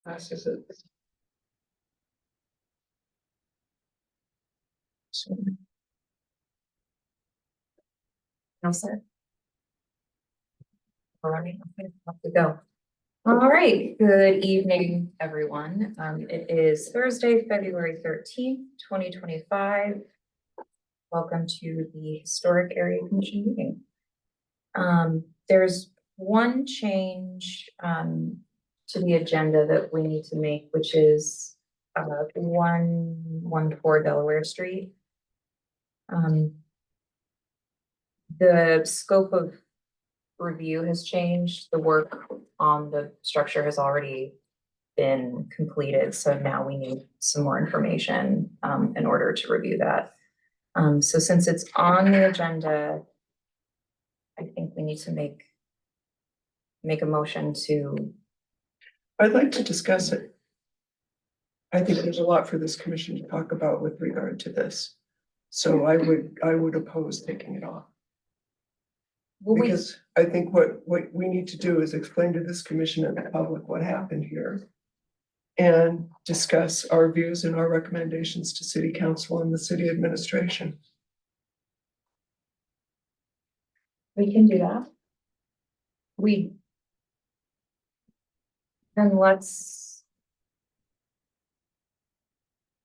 Passes it. No, sir. All right, okay, off we go. All right, good evening, everyone. It is Thursday, February 13th, 2025. Welcome to the Historic Area Commission meeting. There's one change to the agenda that we need to make, which is 114 Delaware Street. The scope of review has changed. The work on the structure has already been completed, so now we need some more information in order to review that. So since it's on the agenda, I think we need to make a motion to. I'd like to discuss it. I think there's a lot for this commission to talk about with regard to this. So I would oppose taking it off. Because I think what we need to do is explain to this commission and the public what happened here. And discuss our views and our recommendations to city council and the city administration. We can do that. Then let's.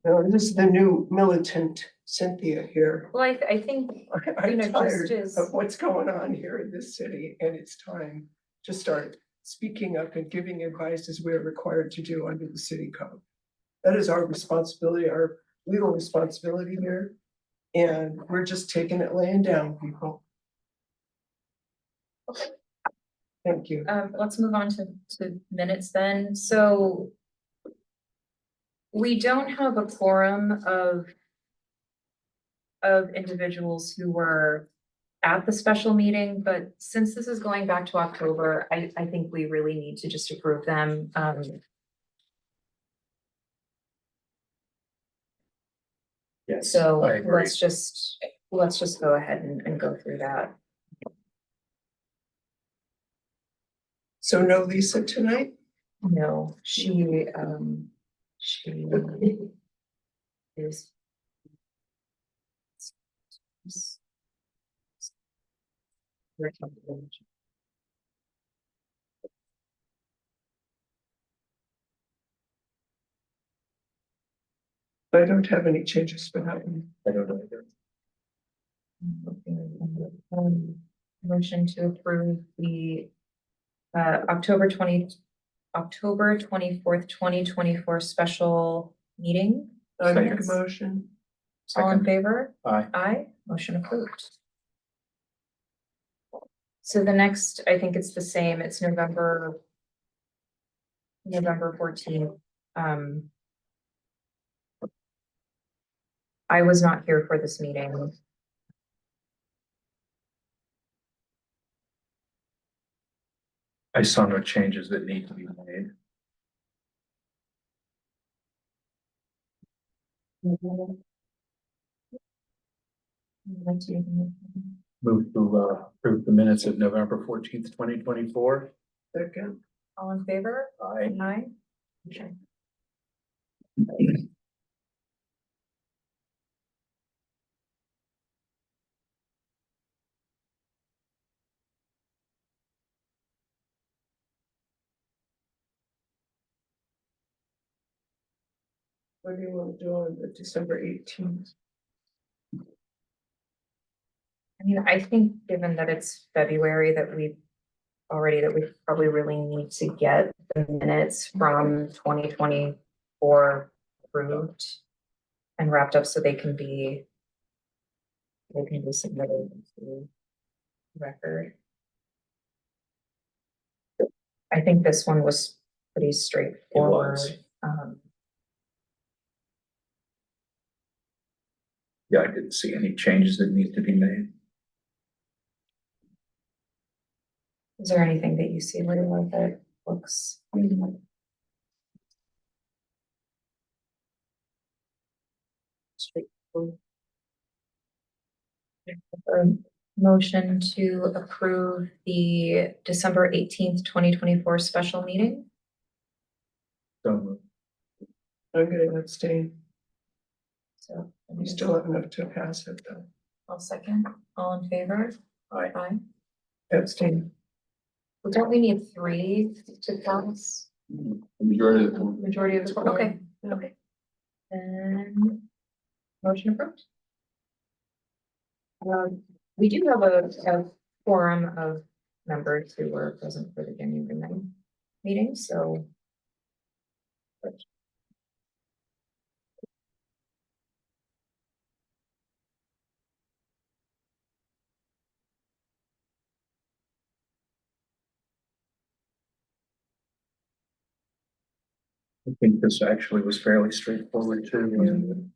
No, this is the new militant Cynthia here. Well, I think, I'm just tired as. of what's going on here in this city, and it's time to start speaking up and giving advice as we're required to do under the city code. That is our responsibility, our legal responsibility here. And we're just taking it laying down, people. Thank you. Let's move on to minutes then. So we don't have a quorum of individuals who were at the special meeting, but since this is going back to October, I think we really need to just approve them. Yes, So I agree. let's just go ahead and go through that. So no Lisa tonight? No, she is. I don't have any changes for that one. I don't know either. Motion to approve the October 24th, 2024 special meeting. I make a Minutes. motion. All in Second. favor? Aye. Aye, motion approved. So the next, I think it's the same, it's November 14th. I was not here for this meeting. I saw no changes that need to be made. Move to approve the minutes of November 14th, 2024. Second. All in favor? Aye. Aye. Okay. What do you want to do on the December 18th? I mean, I think given that it's February that we probably really need to get the minutes from 2024 approved and wrapped up so they can be submitted to record. I think this one was pretty straightforward. Yeah, I didn't see any changes that need to be made. Is there anything that you see where that looks? Straightforward. Motion to approve the December 18th, 2024 special meeting. So moved. I'm gonna abstain. So. We still have enough to pass it though. I'll second. All in favor? Aye. Aye. Abstain. Well, don't we need three to pass? Majority of the. Majority of the, okay, Yeah. okay. And motion approved. We do have a quorum of members who were present for the January 9th meeting, so. I think this actually was fairly straightforward too.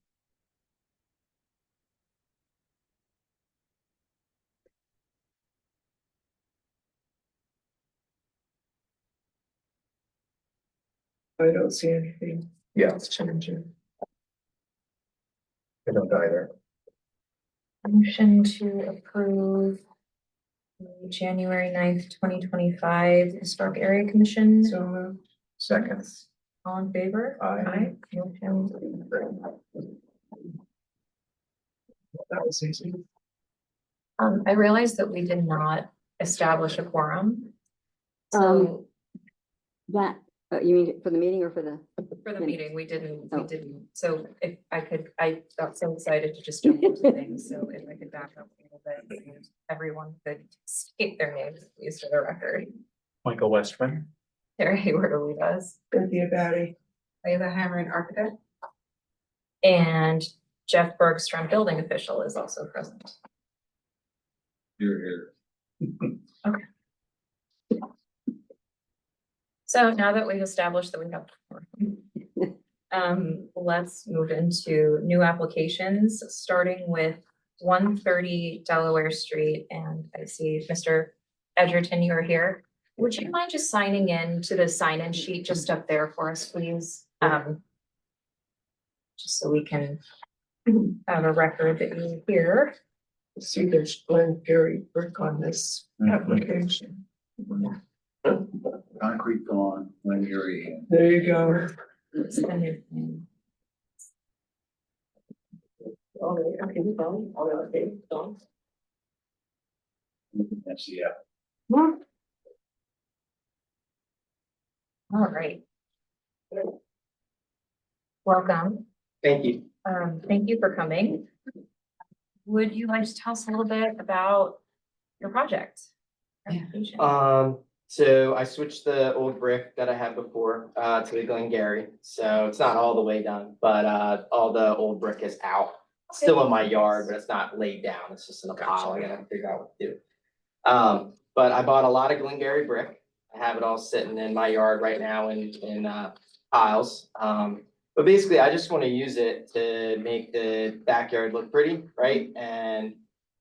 I don't see anything. Yeah. It's changing. I don't either. Motion to approve the January 9th, 2025 Historic Area Commission. So moved. Second. All in favor? Aye. Motion approved. That was easy. I realized that we did not establish a quorum. Um, So That, you mean for the meeting or for the? for the meeting, we didn't, Oh. so if I could, I got so excited to just jump into things, so if I could back up a little bit, and everyone could state their names, please, for the record. Michael Westman. Sarah Hayward Olivas, Cynthia Batty. Layla Hammer, architect. And Jeff Bergstrom, building official, is also present. You're here. So now that we've established that we have. Let's move into new applications, starting with 130 Delaware Street, and I see Mr. Edgerton, you are here. Would you mind just signing in to the sign-in sheet just up there for us, please? Just so we can have a record that you're here. See, there's Glenn Gary brick on this Mhm. application. Concrete gone, when you're in. There you go. It's the new thing. That's, yeah. All right. Welcome. Thank you. Thank you for coming. Would you like to tell us a little bit about your project? application? So I switched the old brick that I had before, to the Glengarry. So it's not all the way done, but, all the old brick is out. Still in my yard, but it's not laid down. It's just in a pile. I gotta figure out what to do. But I bought a lot of Glengarry brick. I have it all sitting in my yard right now in piles. But basically, I just want to use it to make the backyard look pretty, right? And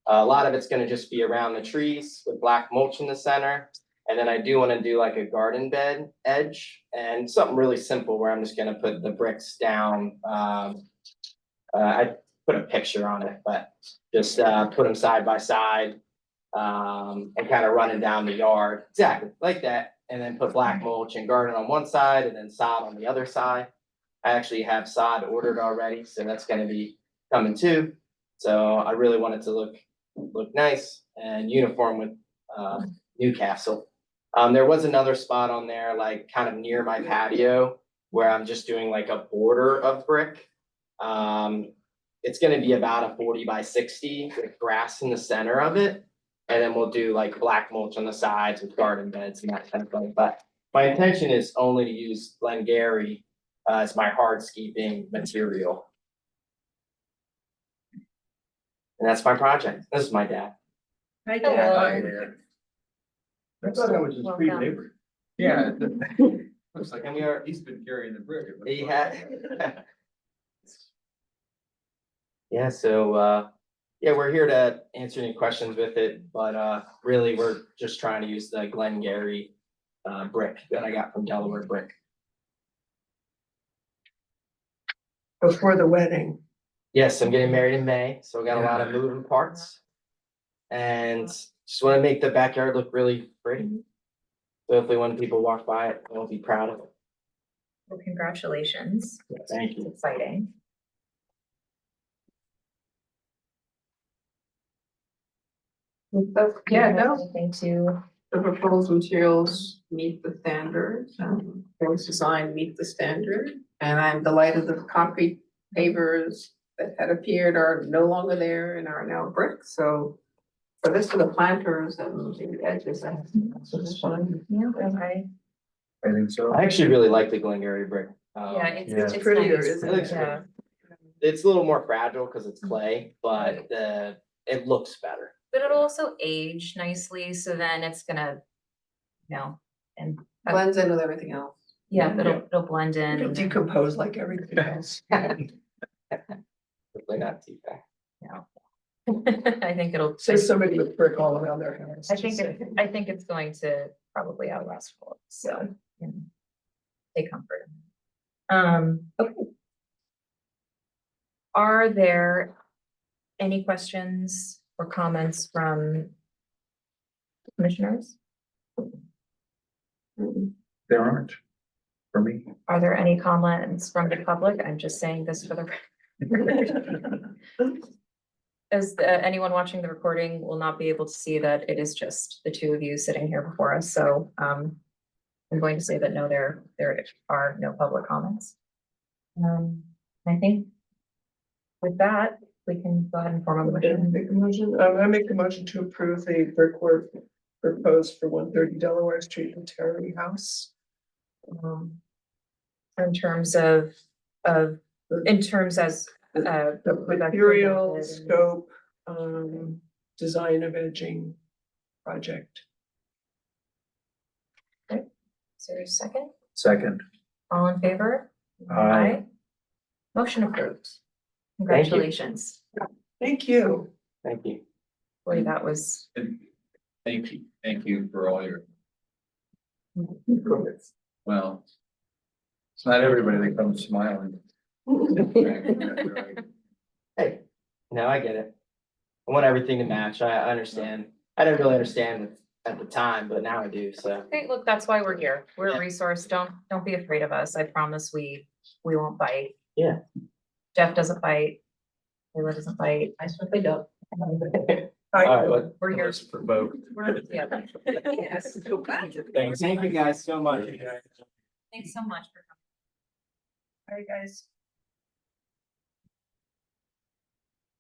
a lot of it's gonna just be around the trees with black mulch in the center. And then I do want to do like a garden bed edge and something really simple where I'm just gonna put the bricks down. I put a picture on it, but just put them side by side. And kind of running down the yard, exactly like that. And then put black mulch and garden on one side and then sod on the other side. I actually have sod ordered already, so that's gonna be coming too. So I really want it to look nice and uniform with Newcastle. There was another spot on there, like kind of near my patio, where I'm just doing like a border of brick. It's gonna be about a 40 by 60 with grass in the center of it. And then we'll do like black mulch on the sides with garden beds and that kind of thing. But my intention is only to use Glengarry as my hardscaping material. And that's my project. This is my dad. Hi, Hello. Dad. I thought that was his street Welcome. neighbor. Yeah. Looks like And we are, he's been carrying the brick. It looks he like. had. Yeah, so, yeah, we're here to answer any questions with it, but, really, we're just trying to use the Glengarry, brick that I got from Delaware Brick. Before the wedding. Yes, I'm getting married in May, so we got a lot of moving parts. And just wanna make the backyard look really pretty. So hopefully when people walk by it, they'll be proud of it. Well, congratulations. Thank It's you. exciting. Yeah, no, Anything to, the proposed materials meet the standards, proposed design meet the standard. And I'm delighted that the concrete pavers that had appeared are no longer there and are now brick, so. For this, for the planters and the edges, that's fine. yeah, I think so. I actually really like the Glengarry brick. yeah, Yeah. it's Prettier, nice. isn't it? Yeah, It's a little more fragile because it's clay, but it looks better. but it'll also age nicely, so then it's gonna, and, Blends in with everything else. yeah, it'll blend in. It'll and then- decompose like everything else. Hopefully not too bad. I think it'll. Say somebody with brick all around their house. I think it's going to probably outlast folks, so, take comfort. Okay. Are there any questions or comments from commissioners? There aren't, for me. Are there any comments from the public? I'm just saying this for the record. As anyone watching the recording will not be able to see that it is just the two of you sitting here before us, so I'm going to say that no, there are no public comments. I think with that, we can go ahead and form a motion. Make a motion, I make a motion to approve the brickwork proposed for 130 Delaware Street in Terry House. In terms of, in terms as, The material, scope, design of edging project. is there a second? Second. All in favor? Aye. Motion approved. you. Congratulations. Thank you. Thank you. Boy, that was, Thank you for all your, well, it's not everybody that comes smiling. Hey, no, I get it. I want everything to match. I understand. I didn't really understand it at the time, but now I do, so. hey, look, that's why we're here. We're Yeah. a resource. Don't be afraid of us. I promise we won't bite. Yeah. Jeff doesn't bite. Taylor doesn't bite. I certainly don't. All right, well, We're here. Let's provoke. We're, yeah. Yes. thanks. Thank you guys so much. Thanks so much for coming. All right, guys.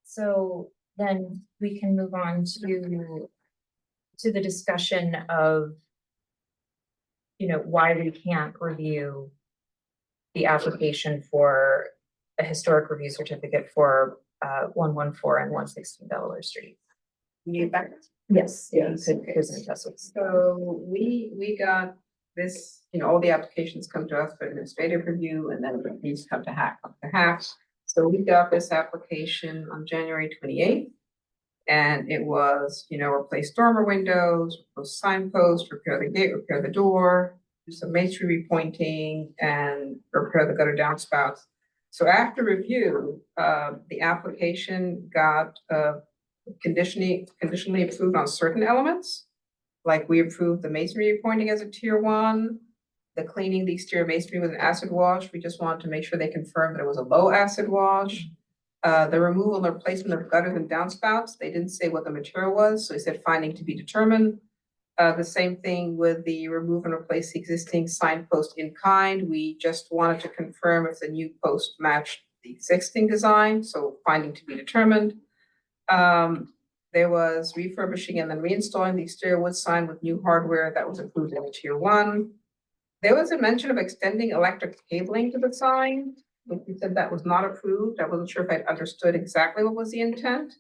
So then we can move on to the discussion of, why we can't review the application for a historic review certificate for 114 and 116 Delaware Street. You need back. Yes. Yes. Could present us with. So we got this, all the applications come to us for administrative review and then it needs to come to hack. So we got this application on January 28th. And it was, replace dormer windows, replace signposts, repair the gate, repair the door, do some masonry repointing and repair the gutter downspouts. So after review, the application got conditionally approved on certain elements. Like we approved the masonry repointing as a tier 1, the cleaning the exterior masonry with an acid wash. We just wanted to make sure they confirmed that it was a low acid wash. The removal and replacement of gutters and downspouts, they didn't say what the material was, so they said finding to be determined. The same thing with the remove and replace the existing signpost in kind. We just wanted to confirm if the new post matched the existing design, so finding to be determined. There was refurbishing and then reinstalling the exterior wood sign with new hardware that was approved in tier 1. There was a mention of extending electric cabling to the sign, which we said that was not approved. I wasn't sure if I'd understood exactly what was the intent.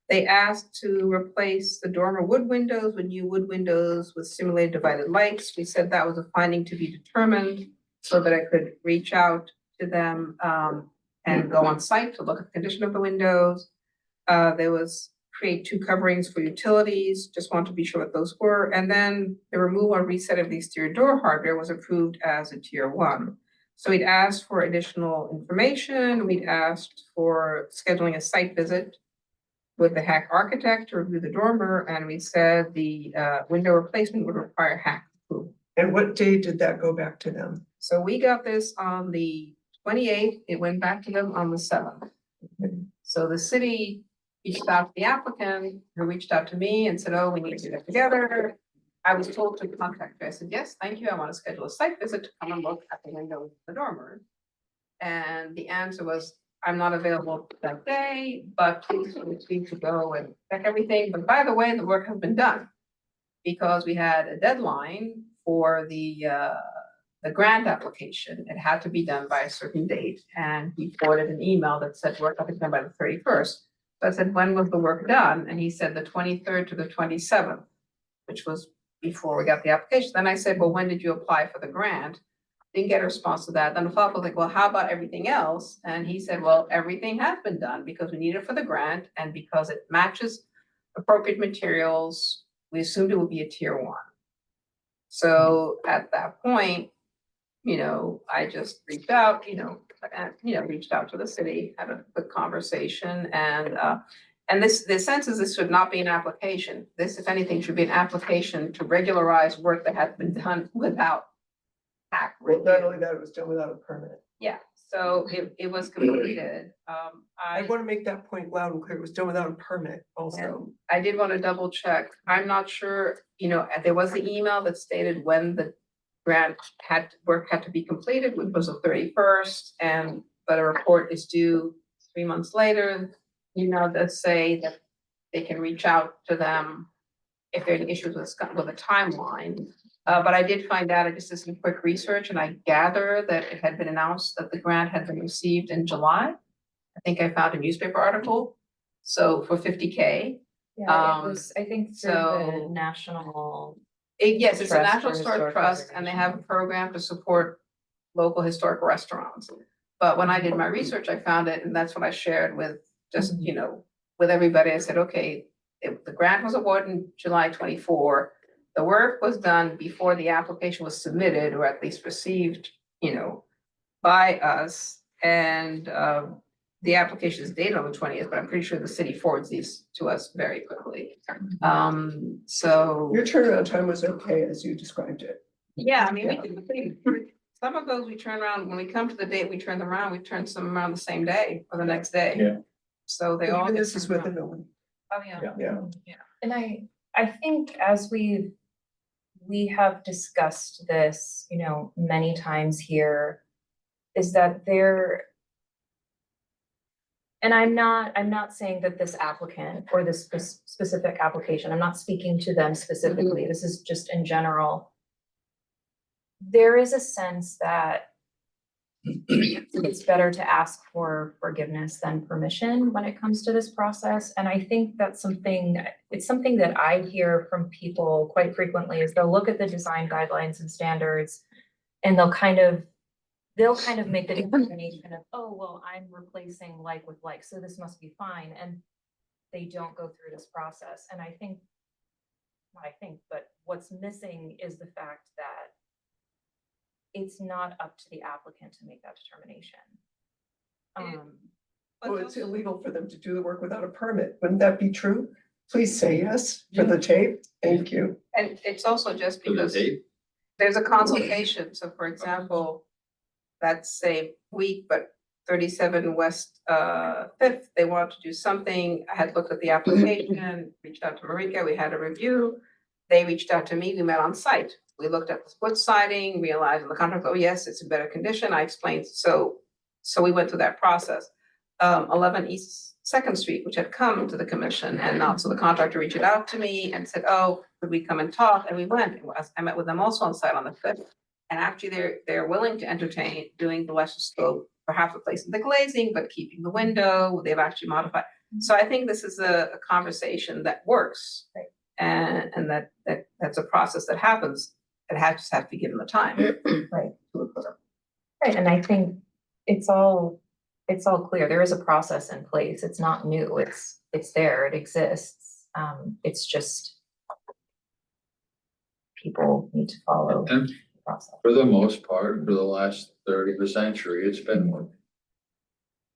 They asked to replace the dormer wood windows with new wood windows with simulated divided lights. We said that was a finding to be determined so that I could reach out to them and go on site to look at the condition of the windows. There was create 2 coverings for utilities, just want to be sure what those were. And then the removal and reset of the exterior door hardware was approved as a tier 1. So we'd asked for additional information. We'd asked for scheduling a site visit with the hack architect to review the dormer, and we said the window replacement would require hack approval. And what day did that go back to them? So we got this on the 28th. It went back to them on the 7th. So the city reached out to the applicant, who reached out to me and said, oh, we need to get together. I was told to contact you. I said, yes, thank you. I want to schedule a site visit to come and look at the window of the dormer. And the answer was, I'm not available that day, but please feel free to go and check everything. But by the way, the work has been done. Because we had a deadline for the grant application. It had to be done by a certain date, and he forwarded an email that said work had to be done by the 31st. So I said, when was the work done? And he said the 23rd to the 27th, which was before we got the application. Then I said, well, when did you apply for the grant? Didn't get a response to that. Then the follow-up was like, well, how about everything else? And he said, well, everything has been done because we need it for the grant and because it matches appropriate materials. We assumed it would be a tier 1. So at that point, I just reached out, reached out to the city, had a good conversation, and the sense is this should not be an application. This, if anything, should be an application to regularize work that has been done without hack Well, review. not only that, it was done without a permit. Yeah, so it was completed. I want to make that point loud and clear. It was done without a permit also. And I did want to double check. I'm not sure, there was the email that stated when the grant work had to be completed, which was the 31st, but a report is due 3 months later. That say that they can reach out to them if there are any issues with a timeline. But I did find out, I just did some quick research, and I gather that it had been announced that the grant had been received in July. I think I found a newspaper article, so for 50K. Yeah, it was, I think, through the so- national. Yes, it's a Trust National for Historic Historic Trust, and they have a program to support local historic restaurants. But when I did my research, I found it, and that's what I shared with just, with everybody. I said, okay, the grant was awarded in July 24. The work was done before the application was submitted, or at least received, by us. And the application is dated on the 20th, but I'm pretty sure the city forwards these to us very quickly. So. Your turnaround time was okay as you described it. Yeah, I mean, some of those we turn around, when we come to the date, we turn them around, we turn some around the same day or the next day. Yeah. So they all. Even get this is turned within around. a week. Oh, yeah. Yeah. And I think as we have discussed this, many times here, is that and I'm not saying that this applicant or this specific application, I'm not speaking to them specifically, this is just in general. There is a sense that it's better to ask for forgiveness than permission when it comes to this process. And I think it's something that I hear from people quite frequently is they'll look at the design guidelines and standards and they'll kind of make the determination of, oh, well, I'm replacing like with like, so this must be fine. And they don't go through this process. And but what's missing is the fact that it's not up to the applicant to make that determination. Well, it's illegal for them to do the work without a permit. Wouldn't that be true? Please say yes for the tape. Thank you. And it's also just because there's a consultation. So for example, that's a week, but 37 West 5th, they want to do something. I had looked at the application, reached out to Marika, we had a review. They reached out to me, we met on site. We looked at the split siding, realized in the contract, oh yes, it's in better condition. I explained, so we went through that process. 11 East 2nd Street, which had come to the commission and not, so the contractor reached out to me and said, oh, could we come and talk? And we went. I met with them also on site on the 5th. And actually they're willing to entertain doing the lesser scope, perhaps replacing the glazing, but keeping the window. They've actually modified. So I think this is a conversation that works. Right. And that's a process that happens. It just has to be given the time. Right. Right, and I think it's all clear. There is a process in place. It's not new. It's there. It exists. It's just people need to follow And the process. for the most part, for the last third of the century, it's been working.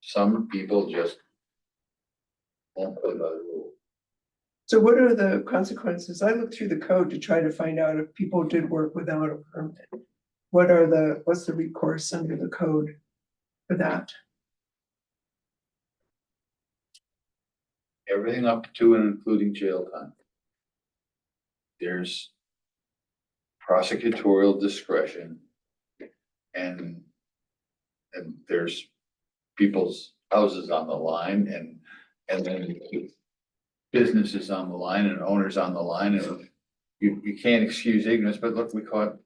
Some people just won't play by the rules. So what are the consequences? I looked through the code to try to find out if people did work without a permit. what's the recourse under the code for that? Everything up to and including jail time. There's prosecutorial discretion. And there's people's houses on the line and then businesses on the line and owners on the line, and you can't excuse ignorance, but look, we caught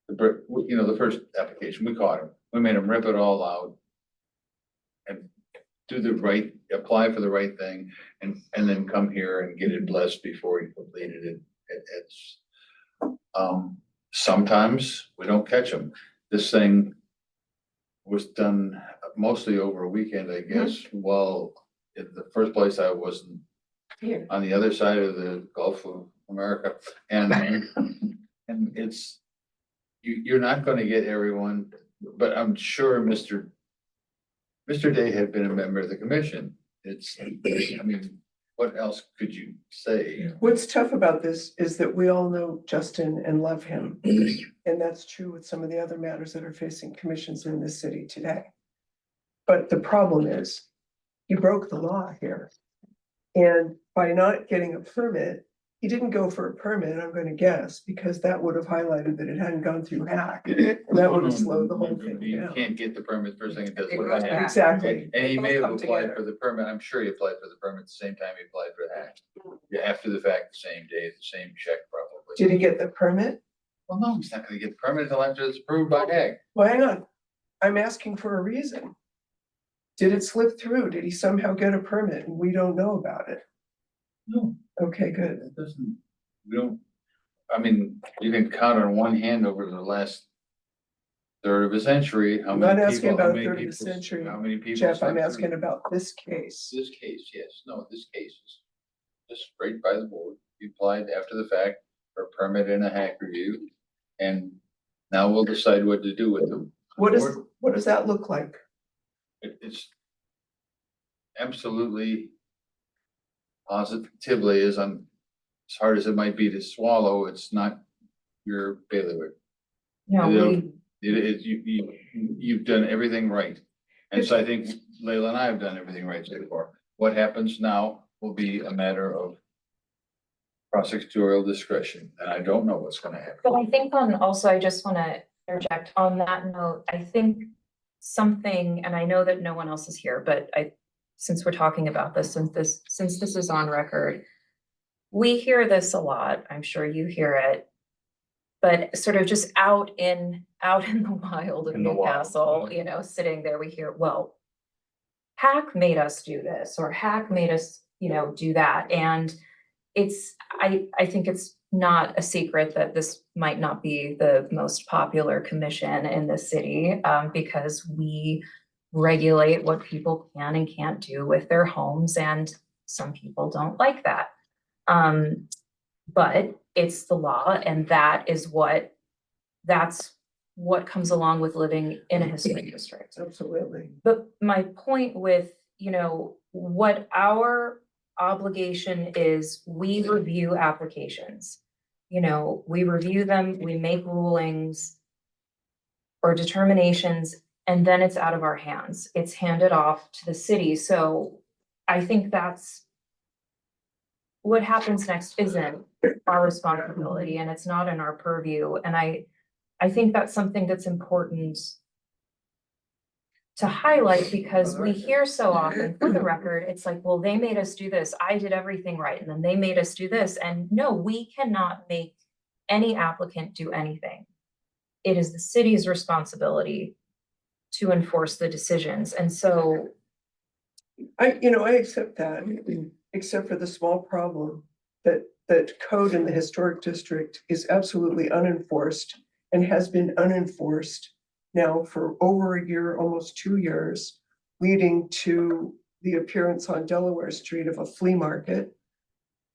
the first application, we caught him, we made him rip it all out and apply for the right thing and then come here and get it blessed before he completed it. It's sometimes we don't catch them. This thing was done mostly over a weekend, I guess. Well, in the first place, I wasn't Here. on the other side of the Gulf of America. And it's, you're not gonna get everyone, but I'm sure Mr. Day had been a member of the commission. I mean, what else could you say? What's tough about this is that we all know Justin and love him. And that's true with some of the other matters that are facing commissions in this city today. But the problem is, he broke the law here. And by not getting a permit, he didn't go for a permit, I'm gonna guess, because that would have highlighted that it hadn't gone through hack. And that would have slowed the whole thing You down. can't get the permit first thing it does. It with goes the back. hack. Exactly. And he may have Both come applied together. for the permit. I'm sure he applied for the permit at the same time he applied for the hack. Yeah, after the fact, the same day, the same check probably. Did he get the permit? Well, no, he's not gonna get the permit until after it's approved by hack. Well, hang on. I'm asking for a reason. Did it slip through? Did he somehow get a permit and we don't know about it? No, Okay, good. it doesn't, we don't, I mean, you can count on one hand over the last third of a century, how I'm many not asking people, how about a many third of a people, century, how many people. Jeff, I'm slept through asking about this case. This case, yes, no, this case is just straight by the board. You applied after the fact for a permit and a hack review. And now we'll decide what to do with them. What does that look like? It's absolutely positively as hard as it might be to swallow, it's not your bailiwick. No, we, It is, you've done everything right. And so I think Leila and I have done everything right so far. What happens now will be a matter of prosecutorial discretion, and I don't know what's gonna happen. but I think also, I just wanna interject on that note, I think something, and I know that no one else is here, but since we're talking about this, since this is on record, we hear this a lot, I'm sure you hear it. But sort of just out in the wild of In the wild, Newcastle, sitting there, we hear, well, hack made us do this, or hack made us, do that. And I think it's not a secret that this might not be the most popular commission in the city, because we regulate what people can and can't do with their homes, and some people don't like that. But it's the law, and that's what comes along with living in a historic district. Absolutely. But my point with, what our obligation is, we review applications. We review them, we make rulings or determinations, and then it's out of our hands. It's handed off to the city. So I think that's what happens next isn't our responsibility, and it's not in our purview. And I think that's something that's important to highlight, because we hear so often, for the record, it's like, well, they made us do this, I did everything right, and then they made us do this. And no, we cannot make any applicant do anything. It is the city's responsibility to enforce the decisions. And so I accept that, except for the small problem that code in the historic district is absolutely unenforced and has been unenforced now for over a year, almost 2 years, leading to the appearance on Delaware Street of a flea market,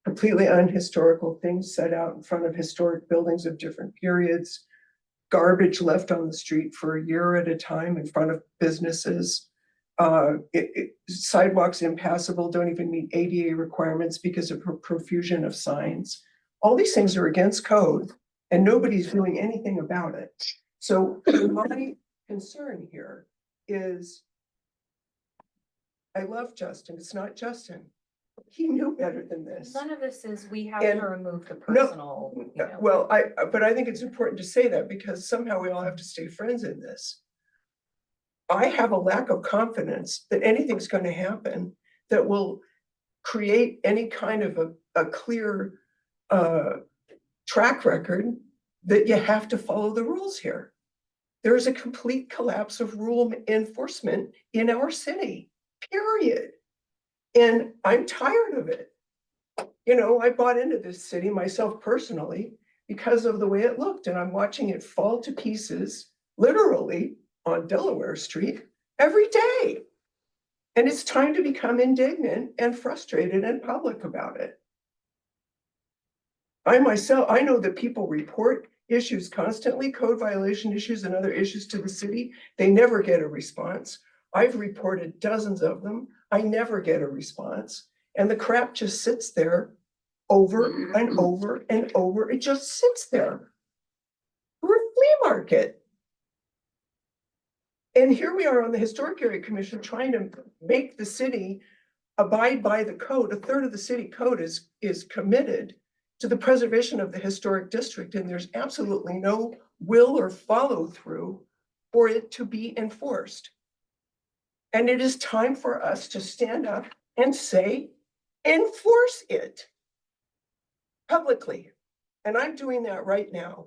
completely unhistorical things set out in front of historic buildings of different periods, garbage left on the street for a year at a time in front of businesses. Sidewalks impassable, don't even meet ADA requirements because of a profusion of signs. All these things are against code and nobody's doing anything about it. So my concern here is I love Justin. It's not Justin. He knew better than this. None of this is, we have And- to remove the No, personal, you know. Well, but I think it's important to say that because somehow we all have to stay friends in this. I have a lack of confidence that anything's going to happen that will create any kind of a clear track record that you have to follow the rules here. There is a complete collapse of rule enforcement in our city, period. And I'm tired of it. You know, I bought into this city myself personally because of the way it looked, and I'm watching it fall to pieces, literally on Delaware Street every day. And it's time to become indignant and frustrated and public about it. I know that people report issues constantly, code violation issues and other issues to the city. They never get a response. I've reported dozens of them. I never get a response. And the crap just sits there over and over and over. It just sits there. We're a flea market. And here we are on the Historic Area Commission trying to make the city abide by the code. A third of the city code is committed to the preservation of the historic district, and there's absolutely no will or follow through for it to be enforced. And it is time for us to stand up and say, enforce it publicly. And I'm doing that right now.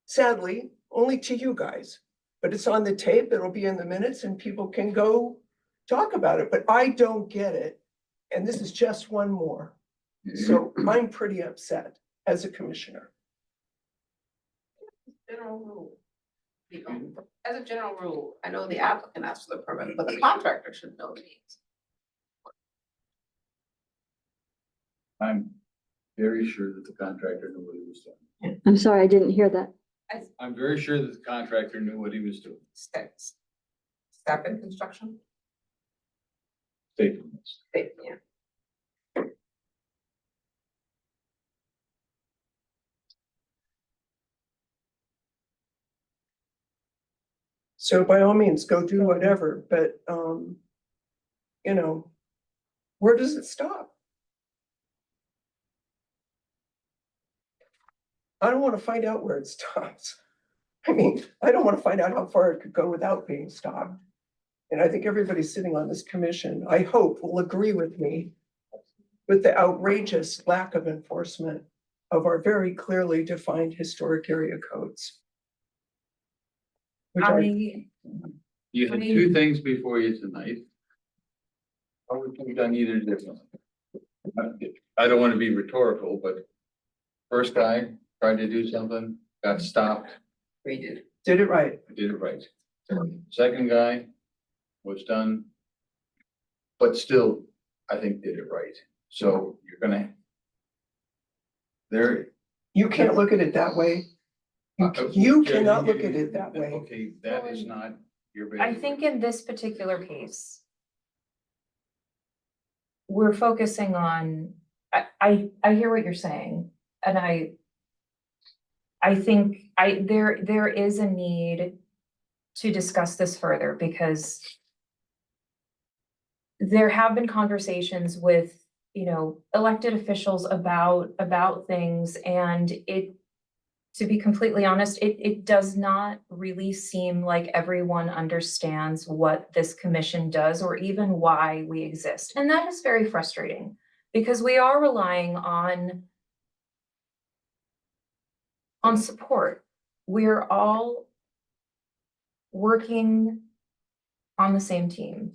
Sadly, only to you guys, but it's on the tape, it'll be in the minutes and people can go talk about it, but I don't get it. And this is just one more. So I'm pretty upset as a commissioner. General rule. As a general rule, I know the applicant asks for the permit, but the contractor should know the needs. I'm very sure that the contractor knew what he was doing. I'm sorry, I didn't hear that. I'm very sure that the contractor knew what he was doing. Steps. Step in construction. Statements. Yeah. So by all means, go do whatever, but, you know, where does it stop? I don't want to find out where it stops. I mean, I don't want to find out how far it could go without being stopped. And I think everybody sitting on this commission, I hope, will agree with me with the outrageous lack of enforcement of our very clearly defined historic area codes. Which You had two things before you tonight. I would have done either differently. I don't want to be rhetorical, but first guy tried to do something, got stopped, Redid. did it right. did it right. Second guy was done, but still, I think did it right. So you're gonna. You can't look at it that way. You cannot look at it that way. Okay, that is not your. I think in this particular case, we're focusing on, I hear what you're saying, and I think there is a need to discuss this further because there have been conversations with, you know, elected officials about things, and to be completely honest, it does not really seem like everyone understands what this commission does or even why we exist. And that is very frustrating because we are relying on support. We're all working on the same team.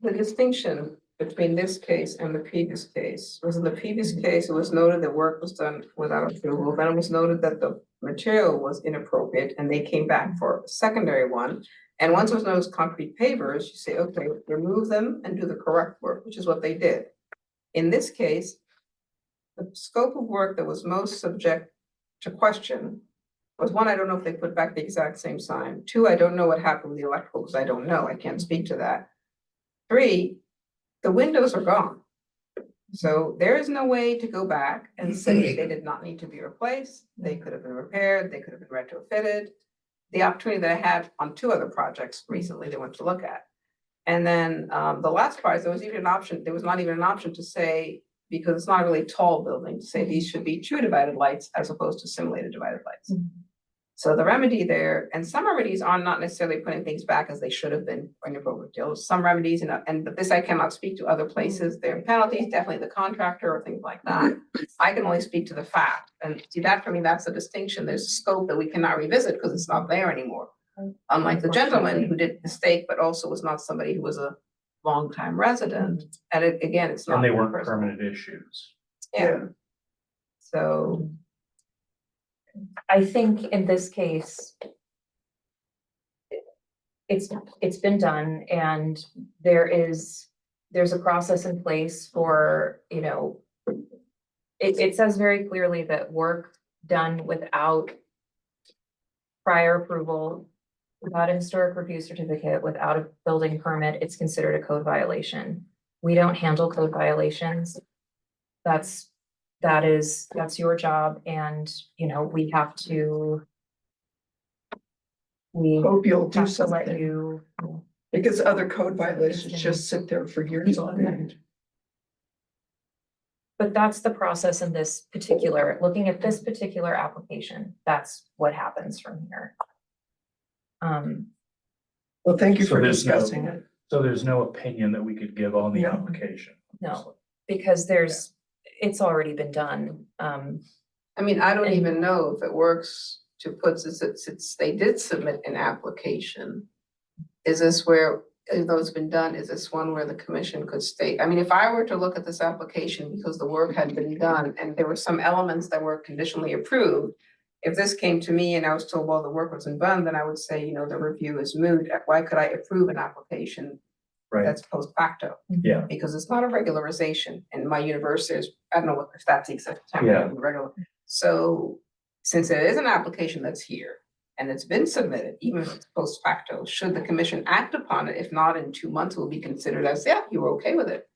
The distinction between this case and the previous case was in the previous case, it was noted that work was done without approval. Then it was noted that the material was inappropriate and they came back for a secondary one. And once it was noticed concrete pavers, you say, okay, remove them and do the correct work, which is what they did. In this case, the scope of work that was most subject to question was one, I don't know if they put back the exact same sign. Two, I don't know what happened with the electrical because I don't know. I can't speak to that. Three, the windows are gone. So there is no way to go back and say they did not need to be replaced. They could have been repaired. They could have been retrofitted. the opportunity that I had on two other projects recently they went to look at. And then the last part, there was not even an option to say, because it's not really a tall building, to say these should be true divided lights as opposed to simulated divided lights. So the remedy there, and some remedies are not necessarily putting things back as they should have been when you're over deals. Some remedies, but this I cannot speak to other places. There are penalties, definitely the contractor or things like that. I can only speak to the fact. And see, that for me, that's a distinction. There's a scope that we cannot revisit because it's not there anymore. Unlike the gentleman who did the mistake, but also was not somebody who was a longtime resident. And again, it's not. And they weren't personal. permanent issues. Yeah. So, I think in this case, it's been done and there's a process in place for, you know, it says very clearly that work done without prior approval, without a historic review certificate, without a building permit, it's considered a code violation. We don't handle code violations. That's your job, and, you know, we have to. We Hope you'll do have to let something, you, because other code violations just sit there for years on end. but that's the process in this particular, looking at this particular application, that's what happens from here. Well, thank you So for there's no- discussing it. So there's no opinion that we could give on the No. application. No, because it's already been done. I mean, I don't And- even know if it works to put, since they did submit an application. Is this where, even though it's been done, is this one where the commission could state, I mean, if I were to look at this application because the work had been done and there were some elements that were conditionally approved. If this came to me and I was told, well, the work wasn't done, then I would say, you know, the review is moot. Why could I approve an application Right, that's post facto? yeah, Because it's not a regularization, and my universe is, I don't know if that's the exact term, Yeah. regular. So since it is an application that's here and it's been submitted, even if it's post facto, should the commission act upon it? If not, in 2 months, it will be considered as, yeah, you were okay with it.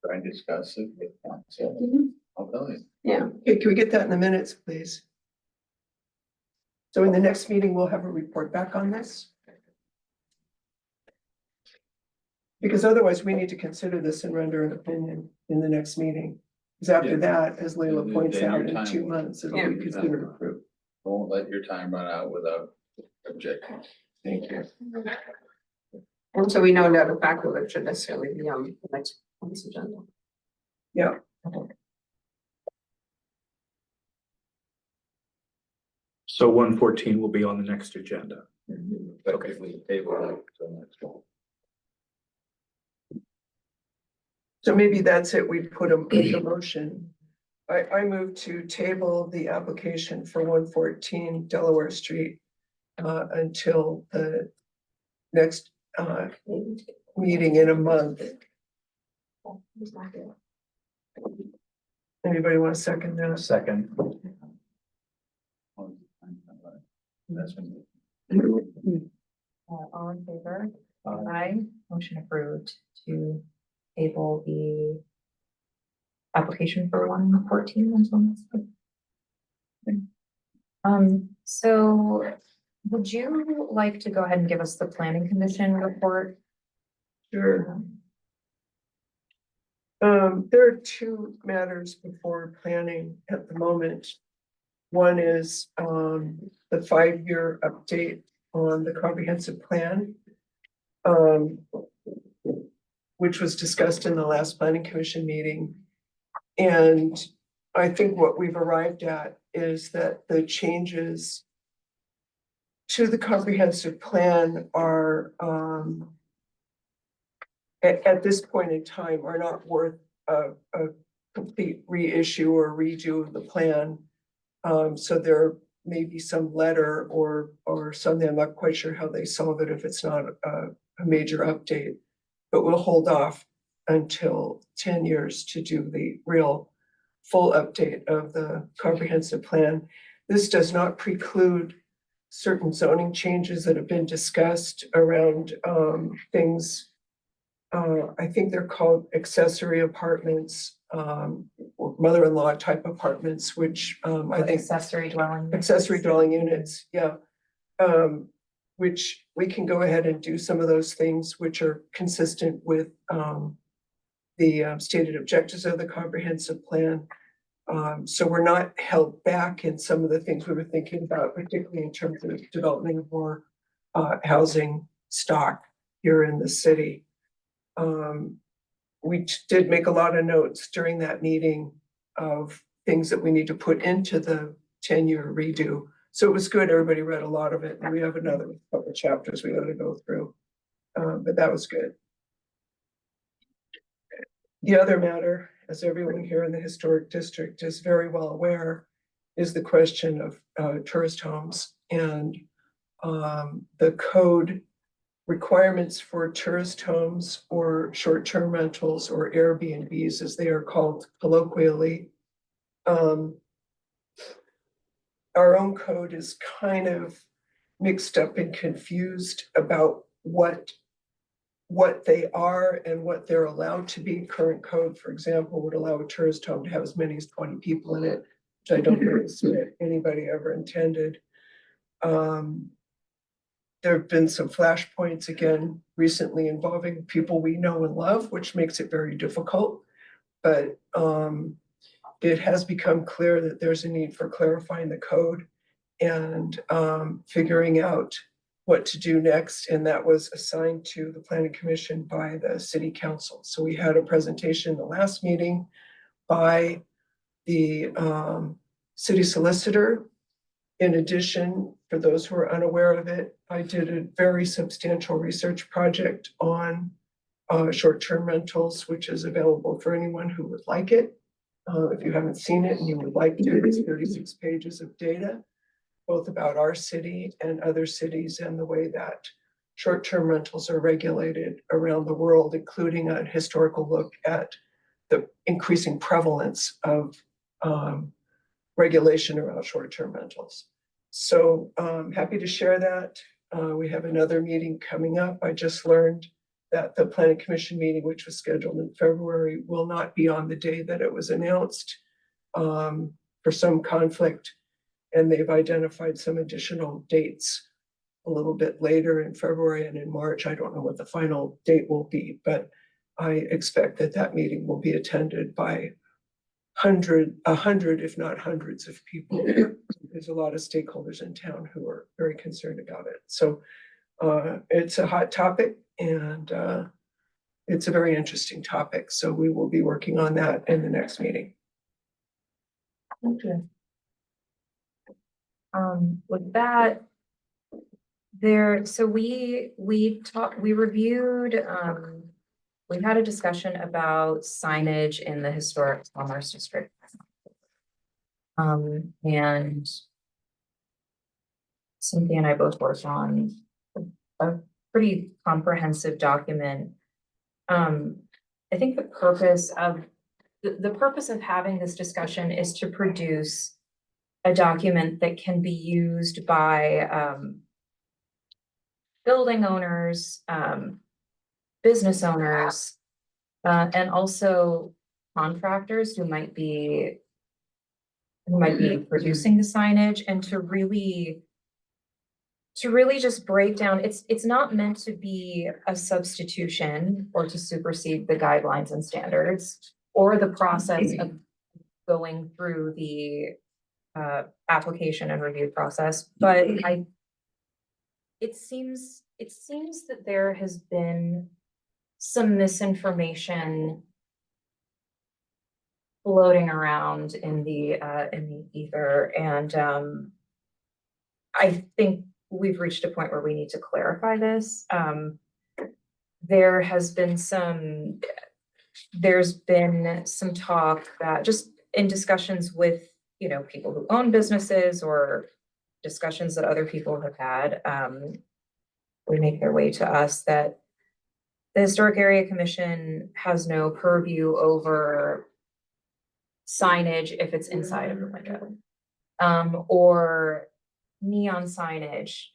Try and discuss it with council. I'll tell you. Yeah. Okay, can we get that in the minutes, please? So in the next meeting, we'll have a report back on this. Because otherwise, we need to consider this and render an opinion in the next meeting. Because after Yeah. that, as Leila Then- points then out, your in time 2 will- months, it'll Yeah. be considered approved. Don't let your time run out without objection. Thank you. And so we know that the fact that it should necessarily be on the next month's agenda. Yeah. so 114 will be on the next agenda. Effectively table it till next one. So maybe that's it. We put a motion. I move to table the application for 114 Delaware Street until the next meeting in a month. Anybody want to second that? Second, That's when. All in favor? uh, Aye. Motion approved to table the application for 114 until next week. So would you like to go ahead and give us the planning commission report? Sure. There are two matters before planning at the moment. One is the 5-year update on the comprehensive plan, which was discussed in the last planning commission meeting. And I think what we've arrived at is that the changes to the comprehensive plan are at this point in time are not worth a complete reissue or redo of the plan. So there may be some letter or something, I'm not quite sure how they solve it if it's not a major update. But we'll hold off until 10 years to do the real full update of the comprehensive plan. This does not preclude certain zoning changes that have been discussed around things. I think they're called accessory apartments, or mother-in-law type apartments, which, I think Accessory dwelling. accessory dwelling units, yeah. Which we can go ahead and do some of those things which are consistent with, the stated objectives of the comprehensive plan. So we're not held back in some of the things we were thinking about, particularly in terms of development of more, housing stock here in the city. We did make a lot of notes during that meeting of things that we need to put into the 10-year redo. So it was good. Everybody read a lot of it, and we have another couple of chapters we got to go through. But that was good. The other matter, as everyone here in the historic district is very well aware, is the question of tourist homes and the code requirements for tourist homes or short-term rentals or Airbnbs, as they are called colloquially. Our own code is kind of mixed up and confused about what they are and what they're allowed to be. Current code, for example, would allow a tourist home to have as many as 20 people in it, which I don't think is what anybody ever intended. There have been some flashpoints again recently involving people we know and love, which makes it very difficult. But it has become clear that there's a need for clarifying the code and figuring out what to do next. And that was assigned to the Planning Commission by the City Council. So we had a presentation in the last meeting by the city solicitor. In addition, for those who are unaware of it, I did a very substantial research project on short-term rentals, which is available for anyone who would like it. If you haven't seen it and you would like to, it's 36 pages of data, both about our city and other cities and the way that short-term rentals are regulated around the world, including a historical look at the increasing prevalence of regulation around short-term rentals. So happy to share that. We have another meeting coming up. I just learned that the Planning Commission meeting, which was scheduled in February, will not be on the day that it was announced for some conflict. And they've identified some additional dates a little bit later in February and in March. I don't know what the final date will be, but I expect that that meeting will be attended by 100, if not hundreds of people. There's a lot of stakeholders in town who are very concerned about it. So it's a hot topic and it's a very interesting topic. So we will be working on that in the next meeting. Thank you. With that, so we reviewed, we've had a discussion about signage in the historic commerce district. And Cynthia and I both worked on a pretty comprehensive document. I think the purpose of having this discussion is to produce a document that can be used by building owners, business owners, and also contractors who might be producing the signage, and to really just break down, it's not meant to be a substitution or to supersede the guidelines and standards or the process of going through the application and review process, but it seems that there has been some misinformation floating around in the ether, and I think we've reached a point where we need to clarify this. There's been some talk that, just in discussions with, people who own businesses or discussions that other people have had, would make their way to us, that the Historic Area Commission has no purview over signage if it's inside of the window, or neon signage,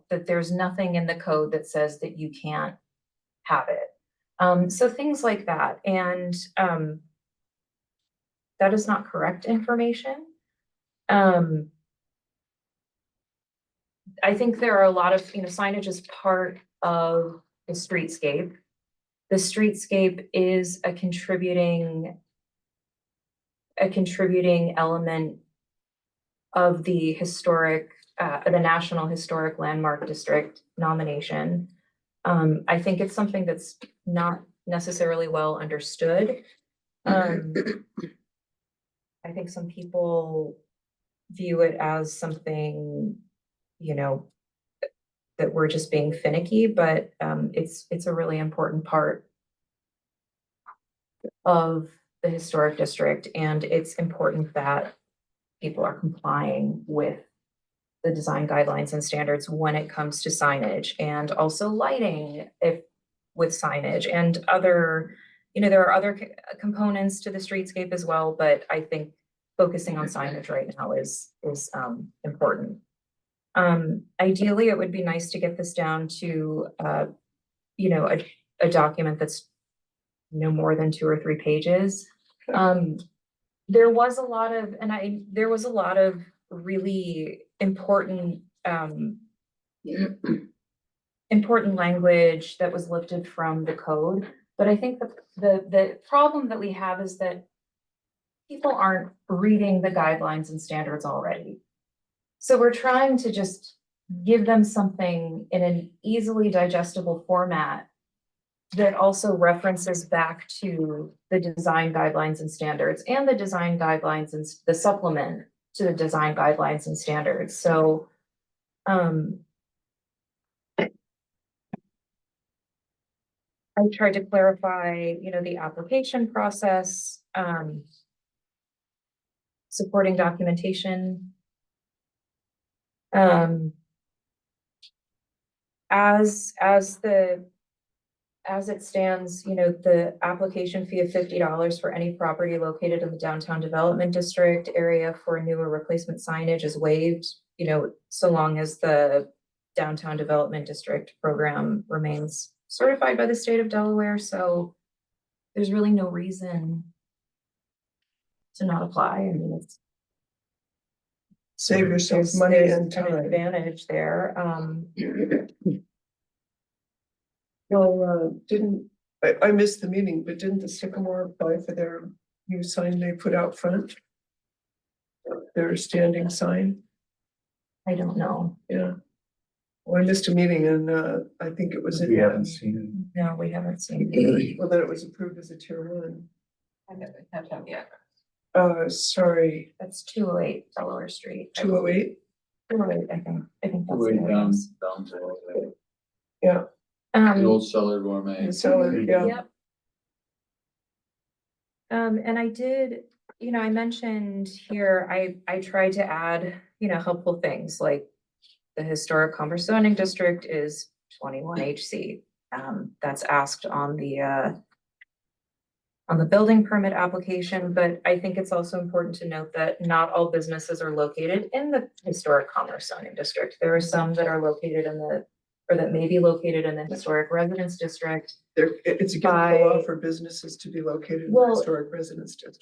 that there's nothing in the code that says that you can't have it. So things like that. And that is not correct information. I think there are a lot of, signage is part of the streetscape. The streetscape is a contributing element of the the National Historic Landmark District nomination. I think it's something that's not necessarily well understood. I think some people view it as something, that we're just being finicky, but it's a really important part of the historic district, and it's important that people are complying with the design guidelines and standards when it comes to signage, and also lighting with signage and other, there are other components to the streetscape as well, but I think focusing on signage right now is important. Ideally, it would be nice to get this down to, a document that's no more than 2 or 3 pages. There was a lot of really important important language that was lifted from the code. But I think the problem that we have is that people aren't reading the guidelines and standards already. So we're trying to just give them something in an easily digestible format that also references back to the design guidelines and standards, and the design guidelines and the supplement to the design guidelines and standards. So I tried to clarify, the application process, supporting documentation. As it stands, the application fee of $50 for any property located in the downtown development district area for new or replacement signage is waived, so long as the downtown development district program remains certified by the state of Delaware. So there's really no reason to not apply. I mean, it's Save yourself money there's and an time. advantage there. Well, I missed the meeting, but didn't the Sycamore apply for their new sign they put out front? Their standing sign, I don't know. yeah. Well, I missed a meeting and I think it was. We haven't seen No, we haven't seen it. Well, then it was approved as a tier 1. I haven't had time yet. Sorry, That's 208 Delaware Street. 208, 208, I think that's Way what it down, is. down to yeah, the old cellar gourmet. the seller, yeah. Yep. And I did, I mentioned here, I tried to add, helpful things like the historic commerce zoning district is 21 HC. That's asked on the building permit application, but I think it's also important to note that not all businesses are located in the historic commerce zoning district. There are some that are located or that may be located in the historic residence district. It's against the law for businesses to be located in the Well, historic residence district.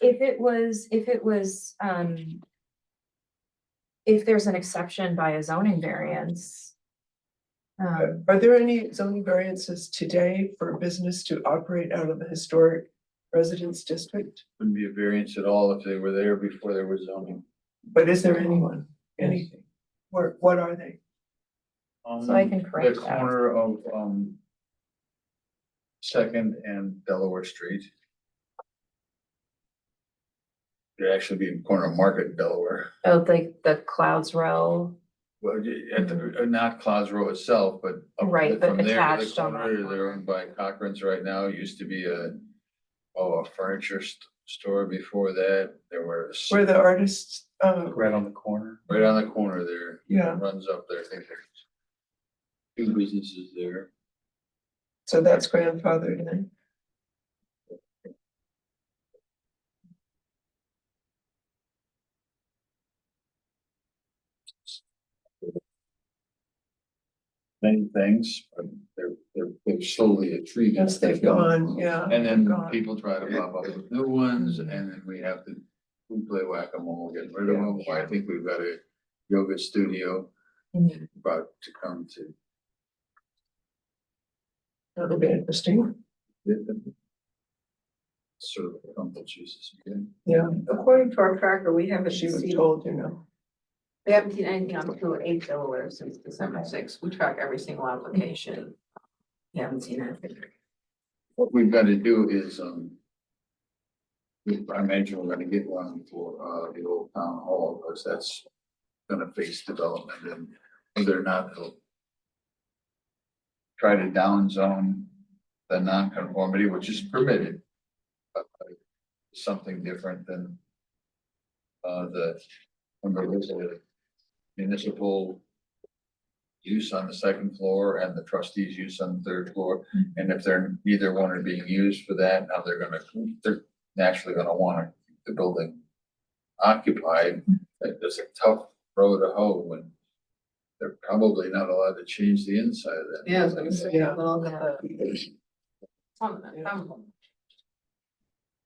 If there's an exception by a zoning variance. Are there any zoning variances today for a business to operate out of the historic residence district? Wouldn't be a variance at all if they were there before there was zoning. But is there anything? What are they? So I can correct The that. corner of, Second and Delaware Street. It'd actually be in the corner of Market and Delaware. Oh, the Clouds Row. Well, at the, not Clouds Row itself, but. up Right, but from there to the attached on that corner, They're corner. owned by Cochran's right now. It used to be a furniture store before that. There were. Where the artists, right on the corner. Right on the corner there. Yeah. Runs up there. I think there's 2 businesses there. so that's grandfathered in. Many things, but they're slowly retreating. Yes, they've gone, yeah. And then gone. people try to pop up with new ones, and then we have to we play whack-a-mole, we're getting rid of them. I think we've got a yoga studio Mhm. about to come to. That'll be interesting. Sort of come to Jesus again. Yeah, According to our tracker, we haven't she was seen, told, you know. we haven't seen anything on 208 Delaware since December 6th. We track every single application. We haven't seen anything. What we've got to do is, I imagine we're gonna get one for, the old town hall, because that's gonna face development, and whether or not they'll try to down zone the non-conformity, which is permitted, but something different than remember there's a municipal use on the second floor and the trustees use on the third floor. And if they're, neither one are being used for that, now they're naturally gonna wanna keep the building occupied. It's a tough row to hoe when they're probably not allowed to change the inside of that. Yeah, I was gonna say, Yeah. well, some of them, some of them.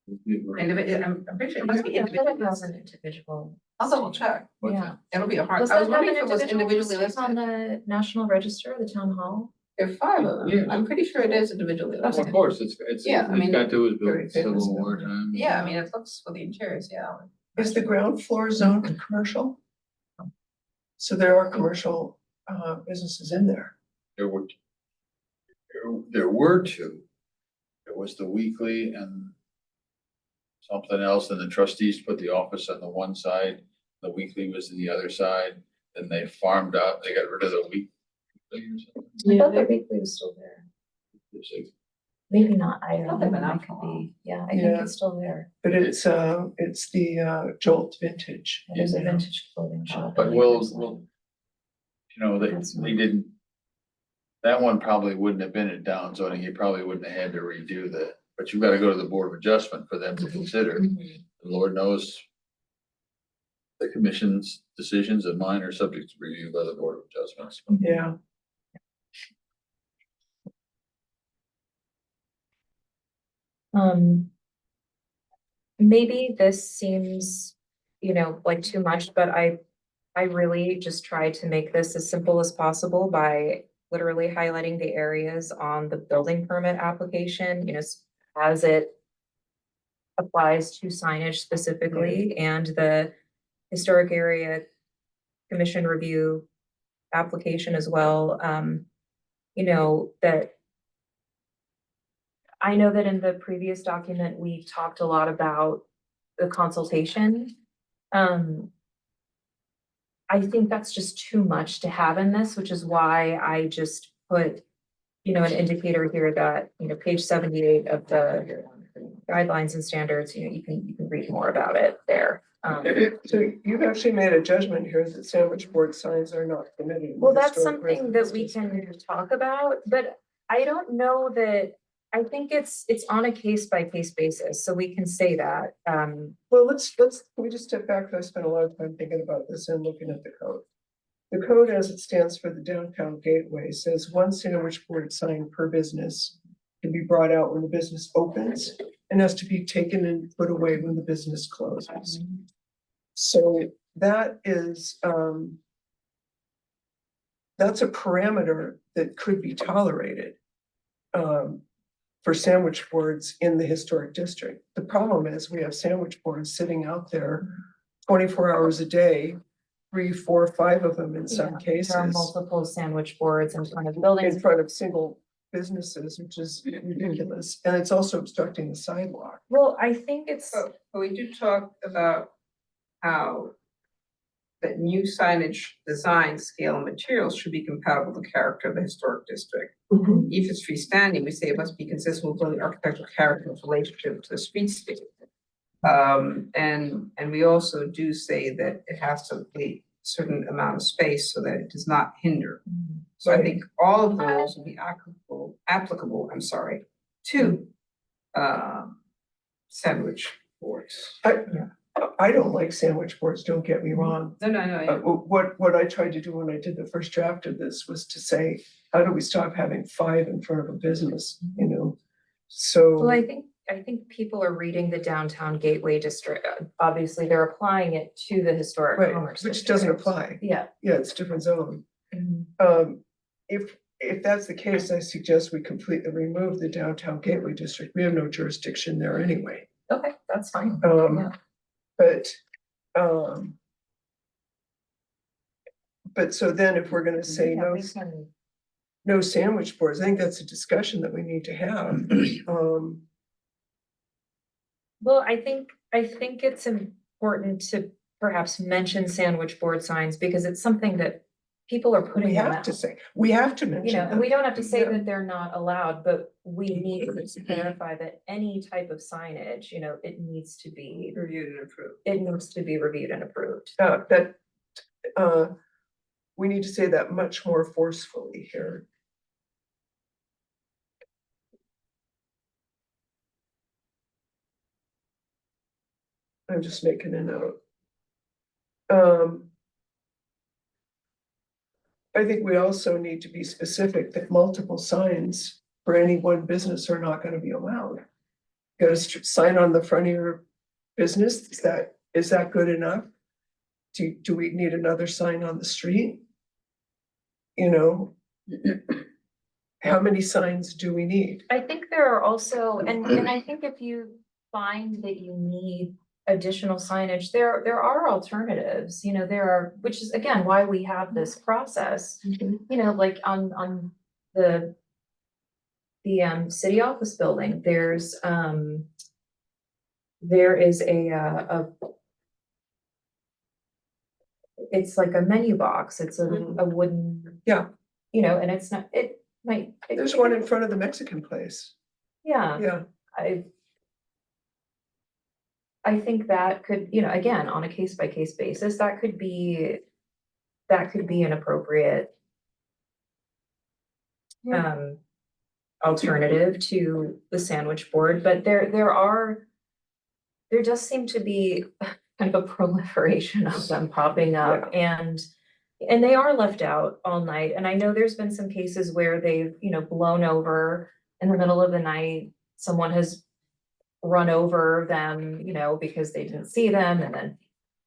I'm pretty sure it must be Yeah, but it individual. has an individual. I'll double check. What's Yeah. that? It'll be a hard, Does I that was have wondering an if it was individual individually listing on listed. the National Register, the town hall? There are 5 of them. Yeah. I'm pretty sure it is individually Of listed. course, it's, Yeah, I it's mean, got to is very built famous Civil building. War time. Yeah, I mean, it looks for the interiors, yeah. Is the ground floor zoned commercial? So there are commercial businesses in there. There were two. There was the weekly and something else, and the trustees put the office on the one side, the weekly was on the other side, then they farmed out, they got rid of the weekly or something. I thought the weekly was still there. It's like, Maybe not, I thought don't they've know, been I out could for a be, yeah, I think Yeah. it's still there. But it's the Jolt Vintage. It is a you know. vintage clothing shop. But on the we'll, other side. we'll, you know, That's they not- didn't. That one probably wouldn't have been a down zoning, you probably wouldn't have had to redo that, but you've got to go to the Board of Adjustment for them to consider. Mhm. Lord knows the commission's decisions and mine are subject to review by the Board of Adjustments. Yeah, Um. Maybe this seems, like too much, but I really just tried to make this as simple as possible by literally highlighting the areas on the building permit application, as it applies to signage specifically and the historic area commission review application as well. That I know that in the previous document, we talked a lot about the consultation. I think that's just too much to have in this, which is why I just put, an indicator here that, page 78 of the guidelines and standards, you can read more about it there. so you've actually made a judgment here that sandwich board signs are not permitted. in Well, that's historic something that we residence can talk about, but I don't know that, I think it's on a case by case basis, so we can say that. Well, can we just step back? 'Cause I spent a lot of time thinking about this and looking at the code. The code as it stands for the downtown gateway says 1 sandwich board sign per business can be brought out when the business opens and has to be taken and put away when the business closes. So that is, that's a parameter that could be tolerated. For sandwich boards in the historic district. The problem is we have sandwich boards sitting out there 24 hours a day, 3, 4, 5 of them in some There are cases. multiple sandwich boards in front of buildings. In front of single businesses, which is ridiculous, and it's also obstructing the sidewalk. Well, I think it's, But we do talk about how that new signage design, scale, and materials should be compatible with the character of the historic district. If it's freestanding, we say it must be consistent with the architectural character of relationship to the streetscape. And we also do say that it has to be a certain amount of space so that it does not hinder. So I think all of those will be applicable, to sandwich boards. I don't like sandwich boards, don't get me wrong. No. What I tried to do when I did the first draft of this was to say, how do we stop having 5 in front of a business, So. well, I think I think people are reading the downtown gateway district, obviously, they're applying it to the historic Right, commerce. which doesn't district. apply. Yeah. Yeah, it's different zone. Mhm. If that's the case, I suggest we completely remove the downtown gateway district. We have no jurisdiction there anyway. Okay, that's fine. Yeah. But, but so then if we're gonna say Yeah, no, we can- no sandwich boards, I think that's a discussion that we need to have. Well, I think it's important to perhaps mention sandwich board signs because it's something that people are putting We them have to out. say, we have to You mention know, and them. we don't have to say Yeah. that they're not allowed, but we need to clarify that any type of signage, you know, it needs to be Reviewed and approved. reviewed and approved. We need to say that much more forcefully here. I'm just making a note. I think we also need to be specific that multiple signs for any one business are not gonna be allowed. Got a sign on the front of your business, is that good enough? Do we need another sign on the street? You know? How many signs do we need? I think there are also, and I think if you find that you need additional signage, there are alternatives, you know, there are, which is again, why we have this process. You know, like on the city office building, there is a it's like a menu box, it's a wooden. Yeah. You know, and it's not, it might. There's one in front of the Mexican place. Yeah, Yeah, I think that could, you know, again, on a case by case basis, that could be an appropriate alternative to the sandwich board, but there does seem to be kind of a proliferation of them popping up and they are left out all night. And I know there's been some cases where they've, you know, blown over in the middle of the night. Someone has run over them, you know, because they didn't see them and then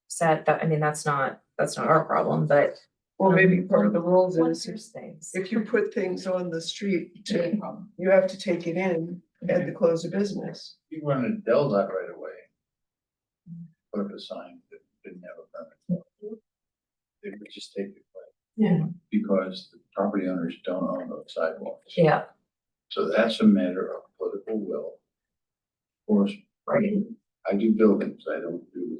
said that, I mean, that's not our problem, but. well, maybe part of the rules one is hears things. if you put things on the street, you have to take it in at the close of business. You run a Dell that right away. Put up a sign that didn't have a permit. They would just take it away. Yeah. Because the property owners don't own those sidewalks. Yeah, So that's a matter of political will. Of course, right. I do buildings, I don't do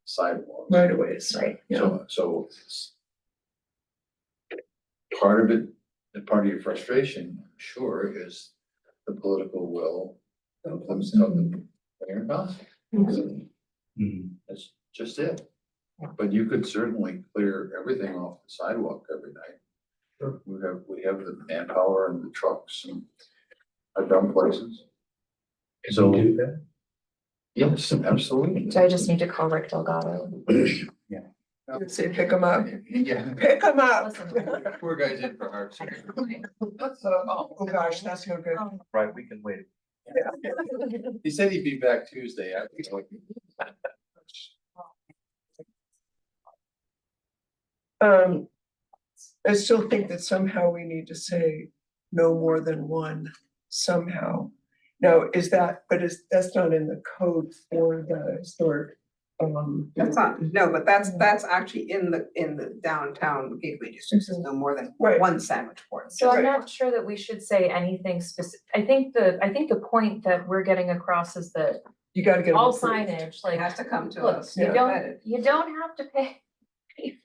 sidewalks. Right away, Right. yeah. So it's part of it, and part of your frustration, I'm sure, is the political will of the mayor and council. That's just it. Yeah. But you could certainly clear everything off the sidewalk every night. Sure. We have the manpower and the trucks and I've done places. So, do that? yes, absolutely. So I just need to call Rick Delgado. I'd say pick them up, Yeah. pick them up. Listen. Poor guy's in for hard surgery. Oh, gosh, that's no good. Right, we can wait. He said he'd be back Tuesday. I still think that somehow we need to say no more than one somehow. Now, that's not in the code for the historic. That's not, no, but that's actually in the downtown gateway district, there's no more than Right. one sandwich board. So I'm Right. not sure that we should say anything specific. I think the point that we're getting across is that You gotta get. them all approved. signage, It like, has to come to look, us. you vetted. don't have to pay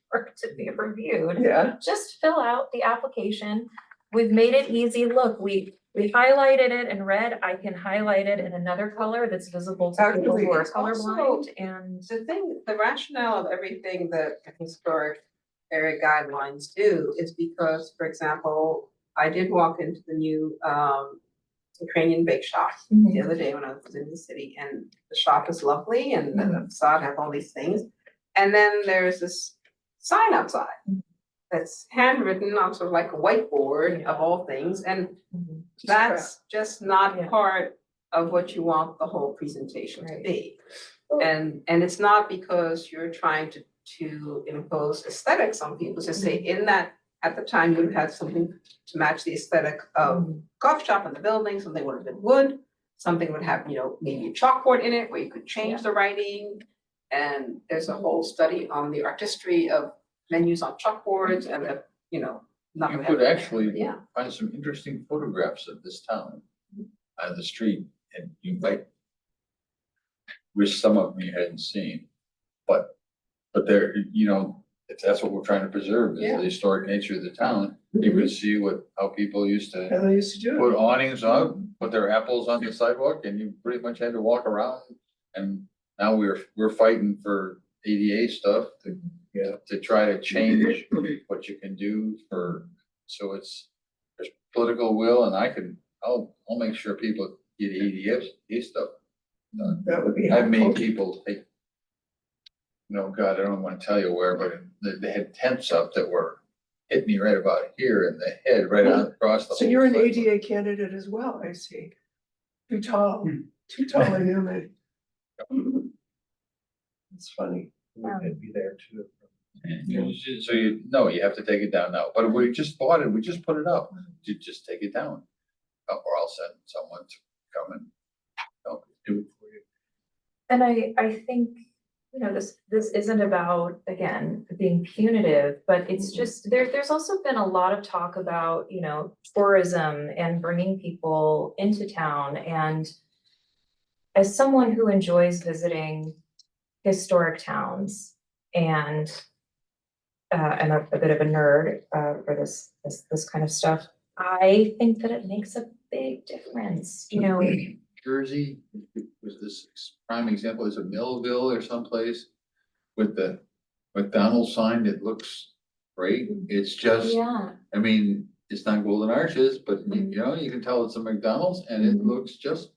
for it to be reviewed. Yeah, Just fill out the application. We've made it easy. Look, we highlighted it in red. I can highlight it in another color that's visible to people who are Actually, also- colorblind and. The rationale of everything that historic area guidelines do is because, for example, I did walk into the new Ukrainian bake shop the other day when I was in the city, and the shop is lovely and the facade have all these things. And then there's this sign outside that's handwritten on sort of like a whiteboard of all things, and Mhm. that's just not Yeah. part of what you want the whole presentation to Right. be. And it's not because you're trying to impose aesthetics on people, just say in that, at the time, you had something to match the aesthetic of coffee shop in the building, something would have been wood. Something would have, maybe a chalkboard in it where you could change the writing. And there's a whole study on the artistry of menus on chalkboards and the, not You gonna could have- actually Yeah. find some interesting photographs of this town on the street, and you might wish some of them you hadn't seen, but there, if that's what we're trying to preserve, is Yeah. the historic nature of the town. You could see how people used to How they used to do put it. awnings up, put their apples on the sidewalk, and you pretty much had to walk around. And now we're fighting for ADA stuff to try to change what you can do so there's political will, and I'll make sure people get ADA stuff done. That would be I've made helpful. people take, God, I don't want to tell you where, but they had tents up that were hit me right about here in the head, right out across the. So whole you're an sidewalk. ADA candidate as well, I see. Too tall, too tall and humid. It's funny. We'd be there too. So you have to take it down now, but we just bought it, we just put it up, you just take it down. Or I'll send someone to come and help you do it for you. And I think, this isn't about, again, being punitive, but it's just, there's also been a lot of talk about, tourism and bringing people into town. And as someone who enjoys visiting historic towns and I'm a bit of a nerd for this kind of stuff, I think that it makes a big difference, Jersey was this prime example, is a Millville or someplace with the McDonald's sign that looks great. It's just, yeah. I mean, it's not Golden Arches, but you can tell it's a McDonald's and it Mhm. looks just.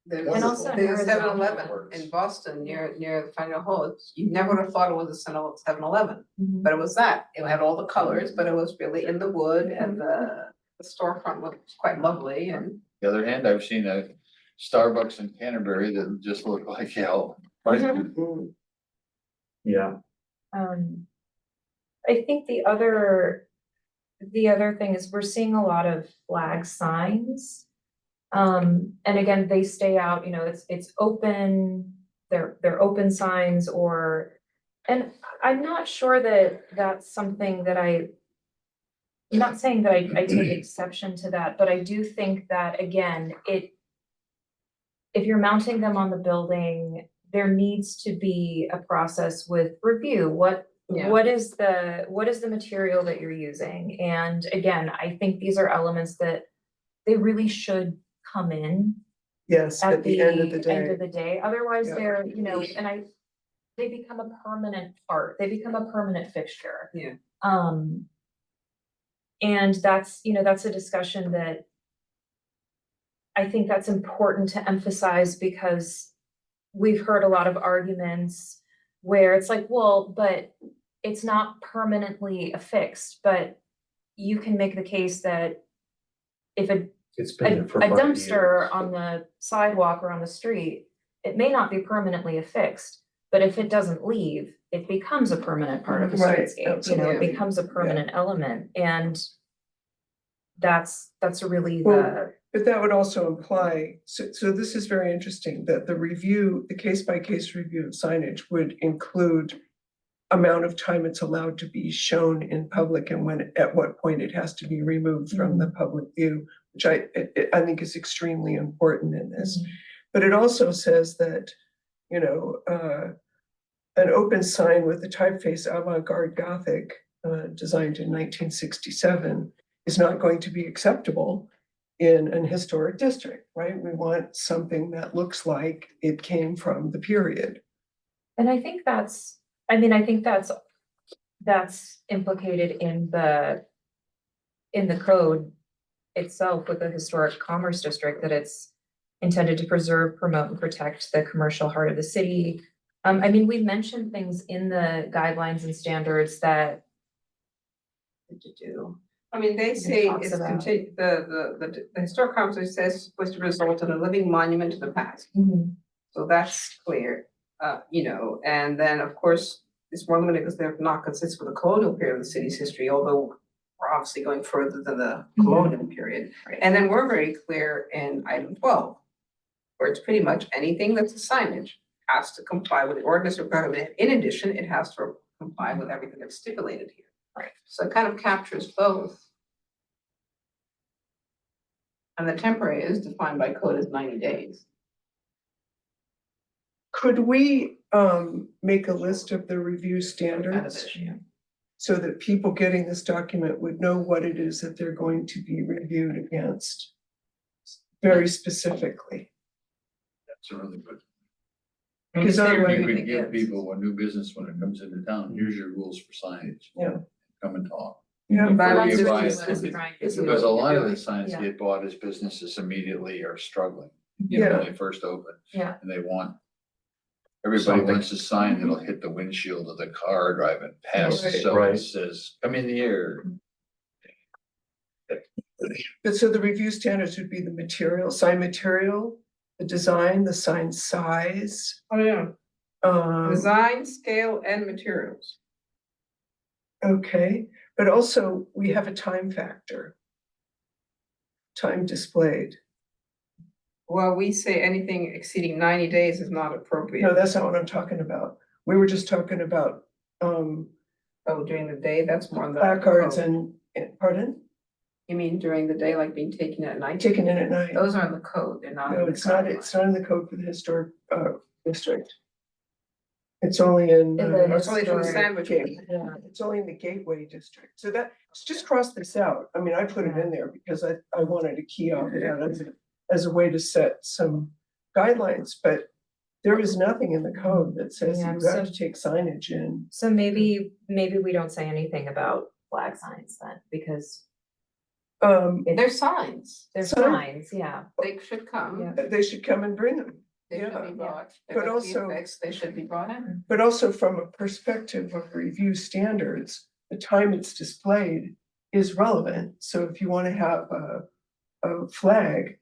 There's And also in there's Arizona 7-Eleven works. in Boston near the Faneuil Hall. You never would have thought it was a 7-Eleven, Mhm. but it was that. It had all the colors, but it was really in the wood and the storefront was quite lovely and. The other hand, I've seen a Starbucks in Canterbury that just look like hell. Mm. Yeah, I think the other thing is we're seeing a lot of flag signs. And again, they stay out, it's open, they're open signs and I'm not sure that that's something that I'm not saying that I take exception to that, but I do think that, again, if you're mounting them on the building, there needs to be a process with review. Yeah. What is the material that you're using? And again, I think these are elements that they really should come in Yes, at the end of the end of day. the day. Otherwise, Yeah. they're, they become a permanent part. They become a permanent fixture. Yeah. And that's a discussion that I think that's important to emphasize because we've heard a lot of arguments where it's like, well, but it's not permanently affixed, but you can make the case that if it's a been there for a 5 dumpster years. on the sidewalk or on the street, it may not be permanently affixed, but if it doesn't leave, it becomes a permanent part of the Right, streetscape, it absolutely. becomes a permanent element, and that's really Well, But that would also imply, so this is very interesting, that the case-by-case review of signage would include amount of time it's allowed to be shown in public and at what point it has to be removed from the public view, which I think is extremely important in this. But it also says that, an open sign with the typeface avant-garde Gothic, designed in 1967, is not going to be acceptable in an historic district, right? We want something that looks like it came from the period. And I think that's implicated in the code itself with the historic commerce district, that it's intended to preserve, promote, and protect the commercial heart of the city. We've mentioned things in the guidelines and standards that I mean, they say talks it's about- the historic conversation says it's supposed to result in a living monument to the past. So that's clear, you know, and then, of course, it's more limited because they're not consistent with the colonial period of the city's history, although we're obviously going further than the colonial period. Right. And then we're very clear in item 12, where it's pretty much anything that's a signage has to comply with the ordinance requirement. In addition, it has to comply with everything that's stipulated here. Right. So it kind of captures both. And the temporary is defined by code as 90 days. Could we make a list of the review Out of standards this, yeah. so that people getting this document would know what it is that they're going to be reviewed against very specifically? That's a really good. Because Say otherwise- what You it could give gets. people a new business when it comes into town, here's your rules for signage. Yeah. Come and talk. Yeah, But Before that's you what buy it's it, trying to do. Because a lot of the Yeah. signs Yeah. get bought as businesses immediately are struggling. Yeah. When they first open. Yeah. And they want. Everybody Something. wants a sign that'll hit the windshield of the car driving past, Right. so Right. it says, come in the air. but so the review standards would be the material, sign material, the design, the sign size. Oh, yeah. Design, scale, and materials. Okay, but also we have a time factor. Time displayed. Well, we say anything exceeding 90 days is not appropriate. No, that's not what I'm talking about. We were just talking about Oh, during the day, that's more than. placards and, pardon, You mean during the day, like being taken at night? taken in at night. Those are in the code, they're not. No, in the it's not in the code for the historic district. It's only In in. the It's only for the historic- sandwich. Gate. Yeah. It's only in the Gateway District, so that, just cross this out. I mean, I put it in there because I wanted to key off it out as a way to set some guidelines, but there is nothing in the code that says Yeah, you have so- to take signage in. So maybe we don't say anything about flag signs then, because They're signs, they're Sign- signs, yeah. they should come, Yeah. They should come and bring them, they should Yeah. be brought. If But they're also- fixed, they should be brought in. but also from a perspective of review standards, the time it's displayed is relevant. So if you want to have a flag,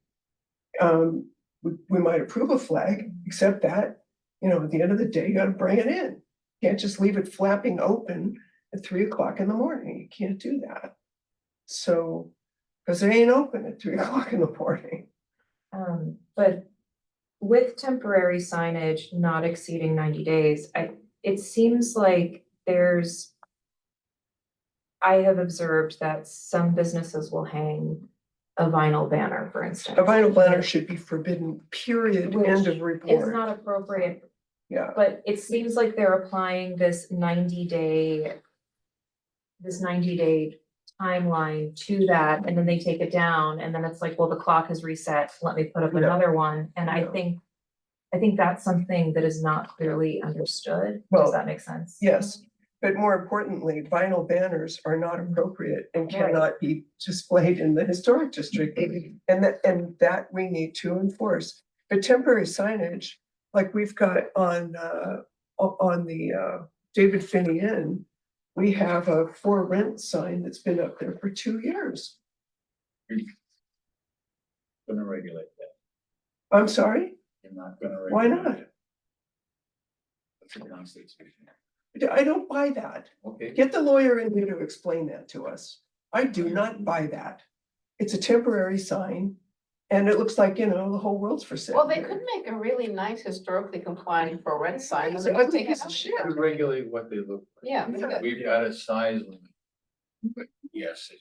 we might approve a flag, except that, at the end of the day, you gotta bring it in. Can't just leave it flapping open at 3 o'clock in the morning. You can't do that. So, because it ain't open at 3 o'clock in the morning. But with temporary signage not exceeding 90 days, it seems like I have observed that some businesses will hang a vinyl banner, for instance. A vinyl banner should be forbidden, period, end of Is report. not appropriate, Yeah, but it seems like they're applying this 90-day timeline to that, and then they take it down, and then it's like, well, the clock has reset, let me put up Yeah. another one, and I Yeah. think that's something that is not clearly understood. Well, Does that make sense? yes, but more importantly, vinyl banners are not appropriate and Right. cannot be displayed in the historic district. And that we need to enforce. But temporary signage, like we've got on the David Finney Inn, we have a for rent sign that's been up there for 2 years. Gonna regulate that. I'm sorry, You're not gonna. Why regulate not? it. That's a constitution. I don't buy that. Okay. Get the lawyer in here to explain that to us. I do not buy that. It's a temporary sign and it looks like, the whole world's for sale. Well, they there. could make a really nice historically compliant for rent sign, and It's they an could ugly take piece it of out. shit. To regulate what they look like. Yeah. Yeah. We've got a size limit. But yes, it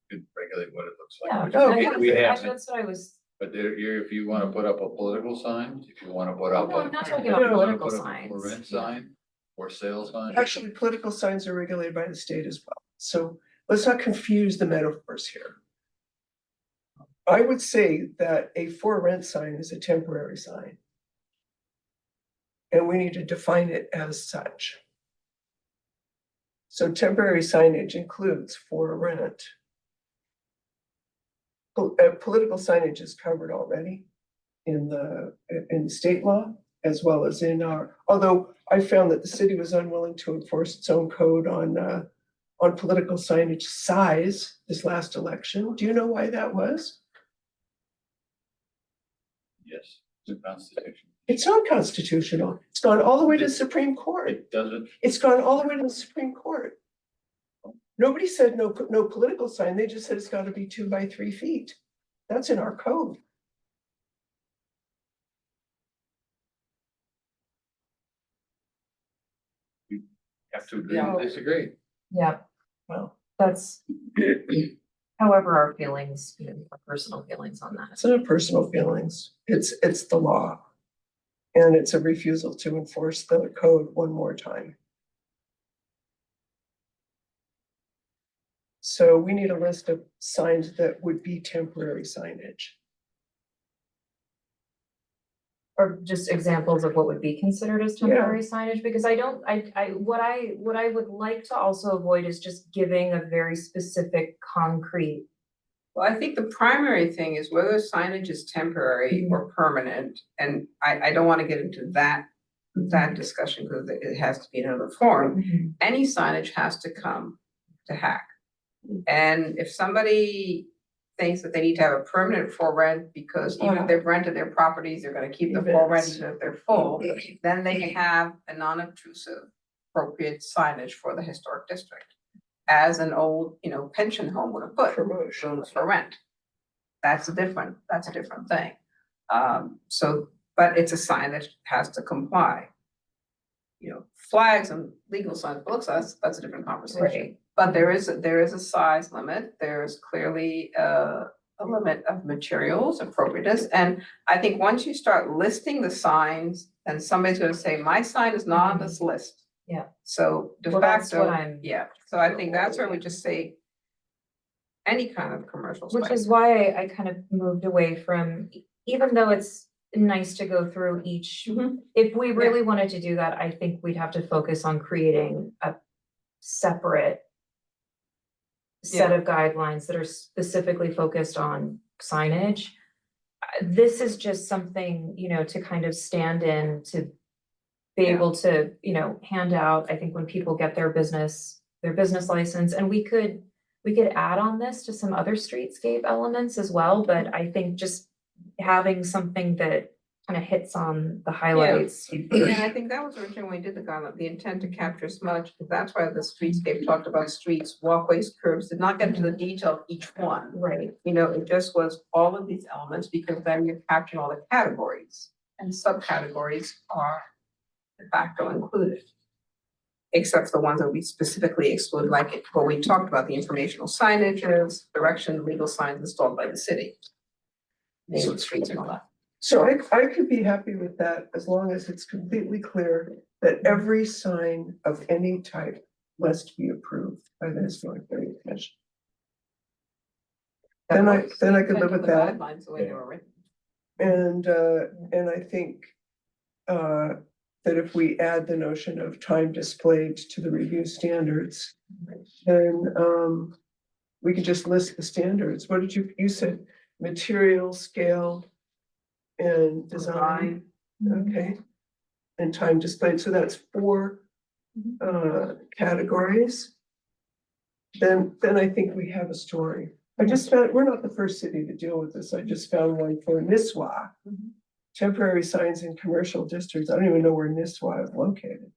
could regulate what it looks Yeah, like. Oh, I- yeah. We I- have it. that's what I was, But if you wanna put up a political sign, if you wanna put up no, a. I'm not talking No, about you wanna political put up a signs. For rent sign or sale sign. Actually, political signs are regulated by the state as well. So let's not confuse the metaphors here. I would say that a for rent sign is a temporary sign. And we need to define it as such. So temporary signage includes for rent. Political signage is covered already in the state law as well as in although I found that the city was unwilling to enforce its own code on on political signage size this last election. Do you know why that was? Yes, the Constitution. It's not constitutional. It's gone all the way to the Supreme Court. It doesn't, It's gone all the way to the Supreme Court. Nobody said no, no political sign. They just said it's gotta be 2 by 3 feet. That's in our code. have to agree to disagree. Yeah, Well, that's however our feelings, our personal feelings on that. it's not personal feelings. It's the law. And it's a refusal to enforce the code one more time. So we need a list of signs that would be temporary signage. Or just examples of what would be considered as temporary signage, because what I would like to also avoid is just giving a very specific concrete. Well, I think the primary thing is whether signage is temporary or permanent, and I don't wanna get into that discussion because it has to be in another form. Any signage has to come to Hack. And if somebody thinks that they need to have a permanent for rent because even if they've rented their properties, they're gonna keep the for rent Events. if they're full, then they can have a non-obtrusive appropriate signage for the historic district. As an old, pension home would have put, Promotion. rooms for rent. That's a different thing. But it's a sign that has to comply. Flags and legal signs, books, that's a different conversation. Right. But there is a size limit, there's clearly a limit of materials, appropriateness, and I think once you start listing the signs, then somebody's gonna say, my sign is not on this list. Yeah. So de Well, that's facto, what I'm. yeah, so I think that's where we just say any kind of commercial Which space. is why I kind of moved away from, even though it's nice to go through each. Mhm. If we really wanted to do that, I think we'd have to focus on creating a separate set of guidelines that are specifically focused on signage. This is just something, to kind of stand in, to be Yeah. able to, hand out, I think when people get their business license, and we could add on this to some other streetscape elements as well, but I think just having something that kind of hits on the highlights. And I think that was originally when we did the guideline, the intent to capture as much, because that's why the streetscape talked about streets, walkways, curbs, did not get into the detail of each one. Right, It just was all of these elements, because then you're capturing all the categories, and subcategories are de facto included. Except for the ones that we specifically exclude, like what we talked about, the informational signages, direction, legal signs installed by the city. Name of the streets and all that. So I could be happy with that as long as it's completely clear that every sign of any type must be approved by the Historic Area Commission. Then I could live with The that. guidelines, the way they were written. And I think that if we add the notion of time displayed to the review standards, then we could just list the standards. What did you said material, scale, and design, okay? And time displayed, so that's 4 categories. Then I think we have a story. I just found, we're not the first city to deal with this. I just found one for Nisswa. Temporary signs in commercial districts. I don't even know where Nisswa is located.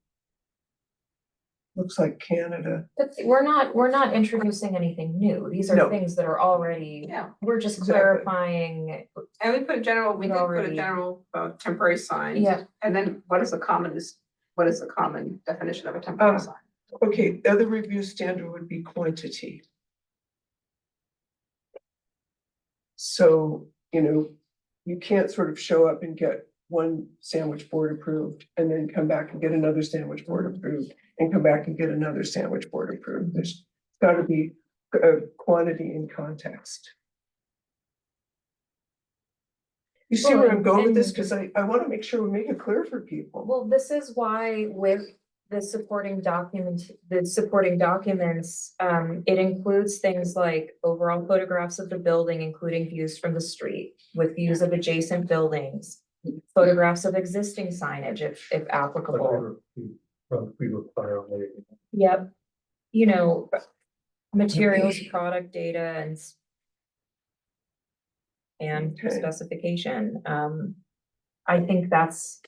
Looks like Canada. but we're not introducing anything new, these No. are things that are already, Yeah, we're just Exactly. clarifying. and we did put Already. a general temporary sign. Yeah. And then what is the common definition of a temporary sign? Okay, the other review standard would be quantity. So, you can't sort of show up and get one sandwich board approved and then come back and get another sandwich board approved and come back and get another sandwich board approved. There's gotta be a quantity in context. You see where I'm going with this? Cause I wanna make sure we make it clear for people. Well, this is why with the supporting documents, it includes things like overall photographs of the building, including views from the street, with views of adjacent buildings, photographs of existing signage if applicable. We require waiving. Yep, materials, product data and Okay. specification. I think that's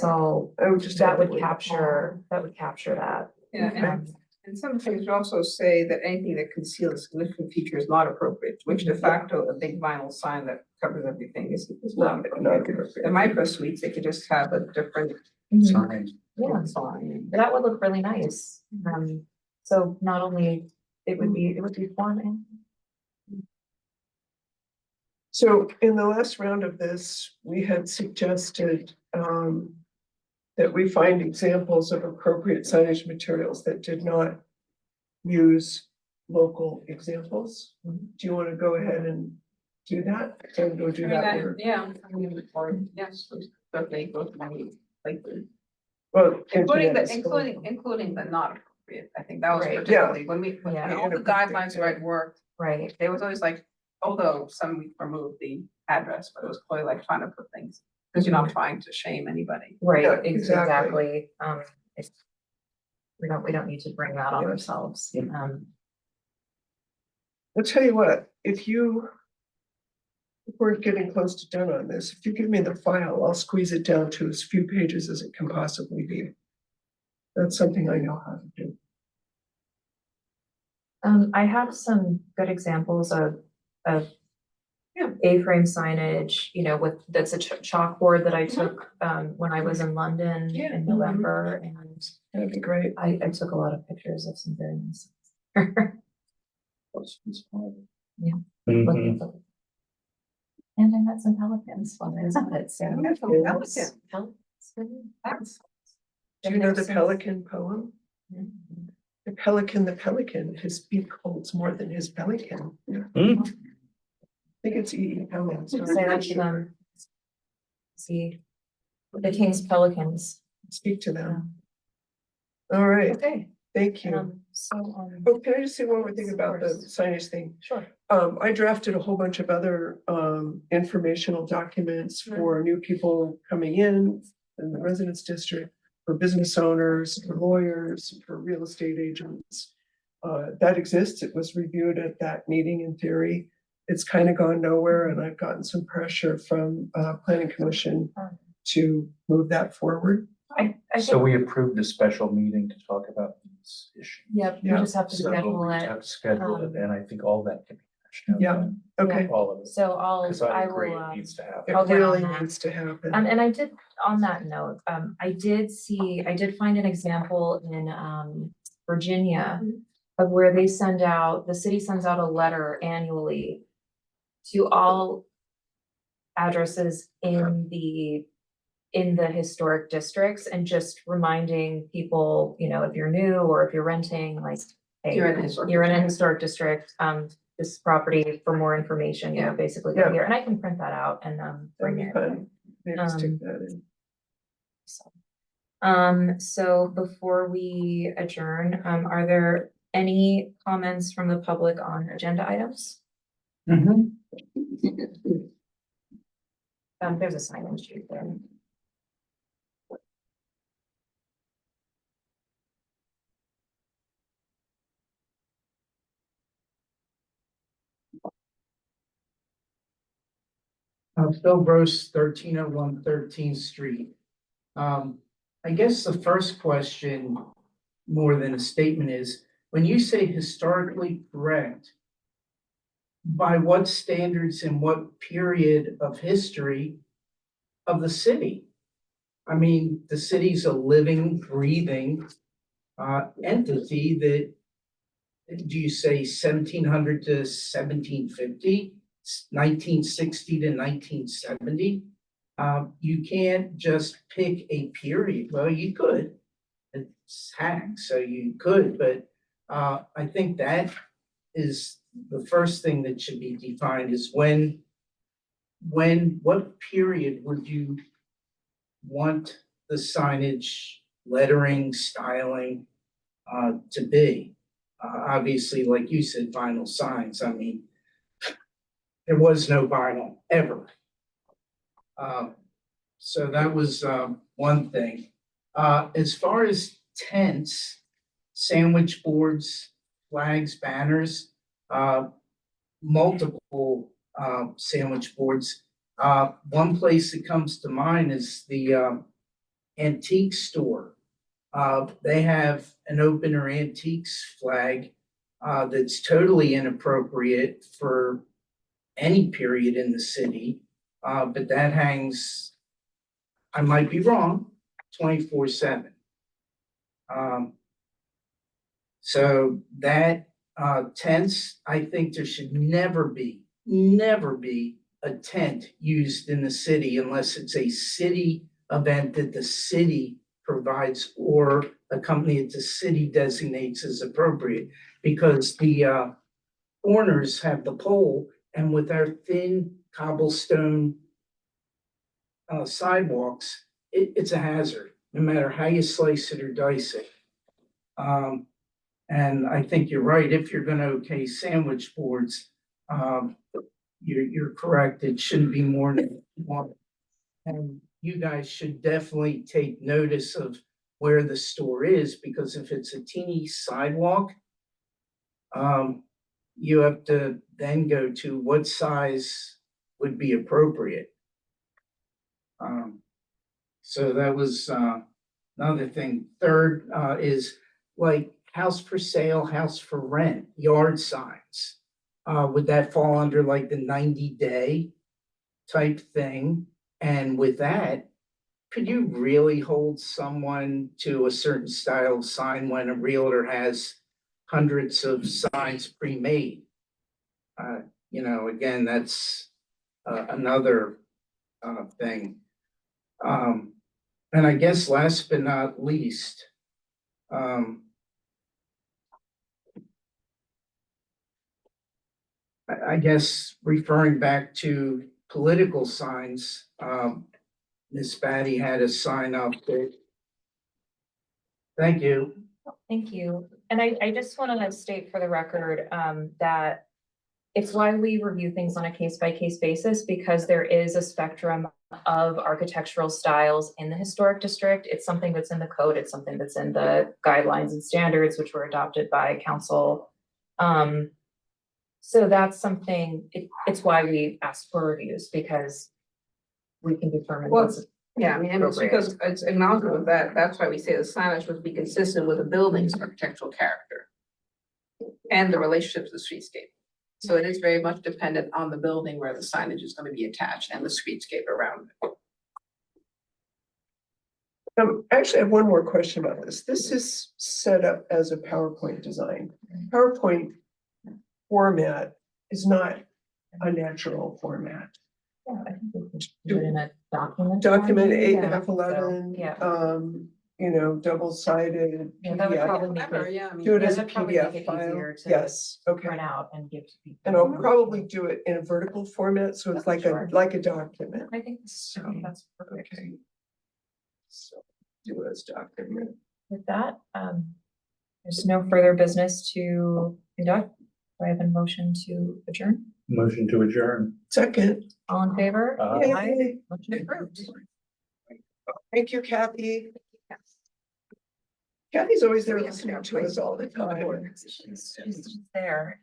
all, I would just. that add would the word capture that. Yeah, and some things also say that anything that conceals significant feature is not appropriate, which de facto, a big vinyl sign that covers everything is not Not appropriate. appropriate. The micro suites, they could just have a different Sign. Yeah, sign. that would look really nice. So not only, it would be fun and. So in the last round of this, we had suggested that we find examples of appropriate signage materials that did not use local examples. Do you want to go ahead and do that? And go do that work? Yeah, I mean, or, yes, certainly go to my, like, Well, including internet the, is including the not appropriate, I think that was Right. particularly, when Yeah. all the guidelines were at work, Right, there was always like, although some we removed the address, but it was clearly like trying to put things, because you're not trying to shame anybody. right, Yeah, exactly. It's, we don't need to bring that on Yeah. ourselves. I'll tell you what, if we're getting close to done on this, if you give me the file, I'll squeeze it down to as few pages as it can possibly be. That's something I know how to do. I have some good examples of Yeah. A-frame signage, that's a chalkboard that I took when I was in London Yeah. in November, and That'd be great. I took a lot of pictures of some very nice. Mhm. And I met some pelicans while I was on it, so. That's a Yes. pelican. That's, Do you know the Pelican poem? Mhm. The pelican, his beak holds more than his pelican. I Hmm. think it's E.E. Cummings. Say that to them. See, the king's pelicans. Speak to them. All right, Okay, thank you. Oh, can I just say one more thing about the signage thing? Sure. I drafted a whole bunch of other informational documents for new people coming in the residence district, for business owners, for lawyers, for real estate agents. That exists. It was reviewed at that meeting in theory. It's kind of gone nowhere, and I've gotten some pressure from planning commission to move that forward. I So think, we approved a special meeting to talk about these issues. yep, we Yeah. just have to So schedule we it. have to schedule it, and I think all that can be hashed out. Yeah, okay. All of it, So because I agree, will, it needs to It happen. I'll get on really that. needs to happen. And I did, on that note, I did find an example in Virginia of where the city sends out a letter annually to all addresses in the historic districts, and just reminding people, if you're new or if you're renting, like, hey, You're in a historic you're in a historic district, this property, for more information, Yeah. basically Yeah. go here, and I can print that out and bring That'd it. be fun. Maybe stick that in. So before we adjourn, are there any comments from the public on agenda items? There's a sign-in sheet there. Phil Gross, 1301 13th Street. I guess the first question, more than a statement, is when you say historically correct, by what standards and what period of history of the city? I mean, the city's a living, breathing entity that, do you say 1700 to 1750? 1960 to 1970. You can't just pick a period. Well, you could. It's hacked, so you could, but I think that is the first thing that should be defined is what period would you want the signage, lettering, styling to be? Obviously, like you said, vinyl signs. I mean, there was no vinyl ever. So that was one thing. As far as tents, sandwich boards, flags, banners, multiple sandwich boards. One place that comes to mind is the antique store. They have an opener antiques flag that's totally inappropriate for any period in the city. But that hangs, I might be wrong, 24/7. So that tents, I think there should never be a tent used in the city unless it's a city event that the city provides or a company that the city designates as appropriate. Because the corners have the pole, and with our thin cobblestone sidewalks, it's a hazard, no matter how you slice it or dice it. And I think you're right, if you're gonna okay sandwich boards, you're correct, it shouldn't be more than one. And you guys should definitely take notice of where the store is, because if it's a teeny sidewalk, you have to then go to what size would be appropriate. So that was another thing. Third is like house for sale, house for rent, yard signs. Would that fall under like the 90-day type thing? And with that, could you really hold someone to a certain style of sign when a realtor has hundreds of signs pre-made? Again, that's another thing. And I guess last but not least, I guess referring back to political signs, Ms. Batty had a sign up there. Thank you. Thank you. And I just want to state for the record, that it's why we review things on a case-by-case basis, because there is a spectrum of architectural styles in the historic district. It's something that's in the code. It's something that's in the guidelines and standards, which were adopted by council. So that's something, it's why we ask for reviews, because we can determine Well, what's Yeah, I mean, and it's because it's acknowledgement of that, that's why we say the signage would be consistent with the building's architectural character and the relationship to the streetscape. So it is very much dependent on the building where the signage is going to be attached and the streetscape around it. Actually, I have one more question about this. This is set up as a PowerPoint design. PowerPoint format is not a natural format. Yeah, I think we can do it in a document. Document format. 8.511, Yeah. double-sided Yeah, that would PDF. probably make Whatever, it, yeah, I mean, Do it yeah, as a that'd probably make PDF it file. easier to Yes, okay. print out and give to people. And I'll probably do it in a vertical format, so it's like Sure. a document. I think that's perfect. Okay. So do it as document. With that, there's no further business to conduct. Do I have a motion to adjourn? Motion to adjourn. Second. All in favor? Yay. Motion approved. Thank you, Kathy. Kathy's always there listening to us all the time. She's there.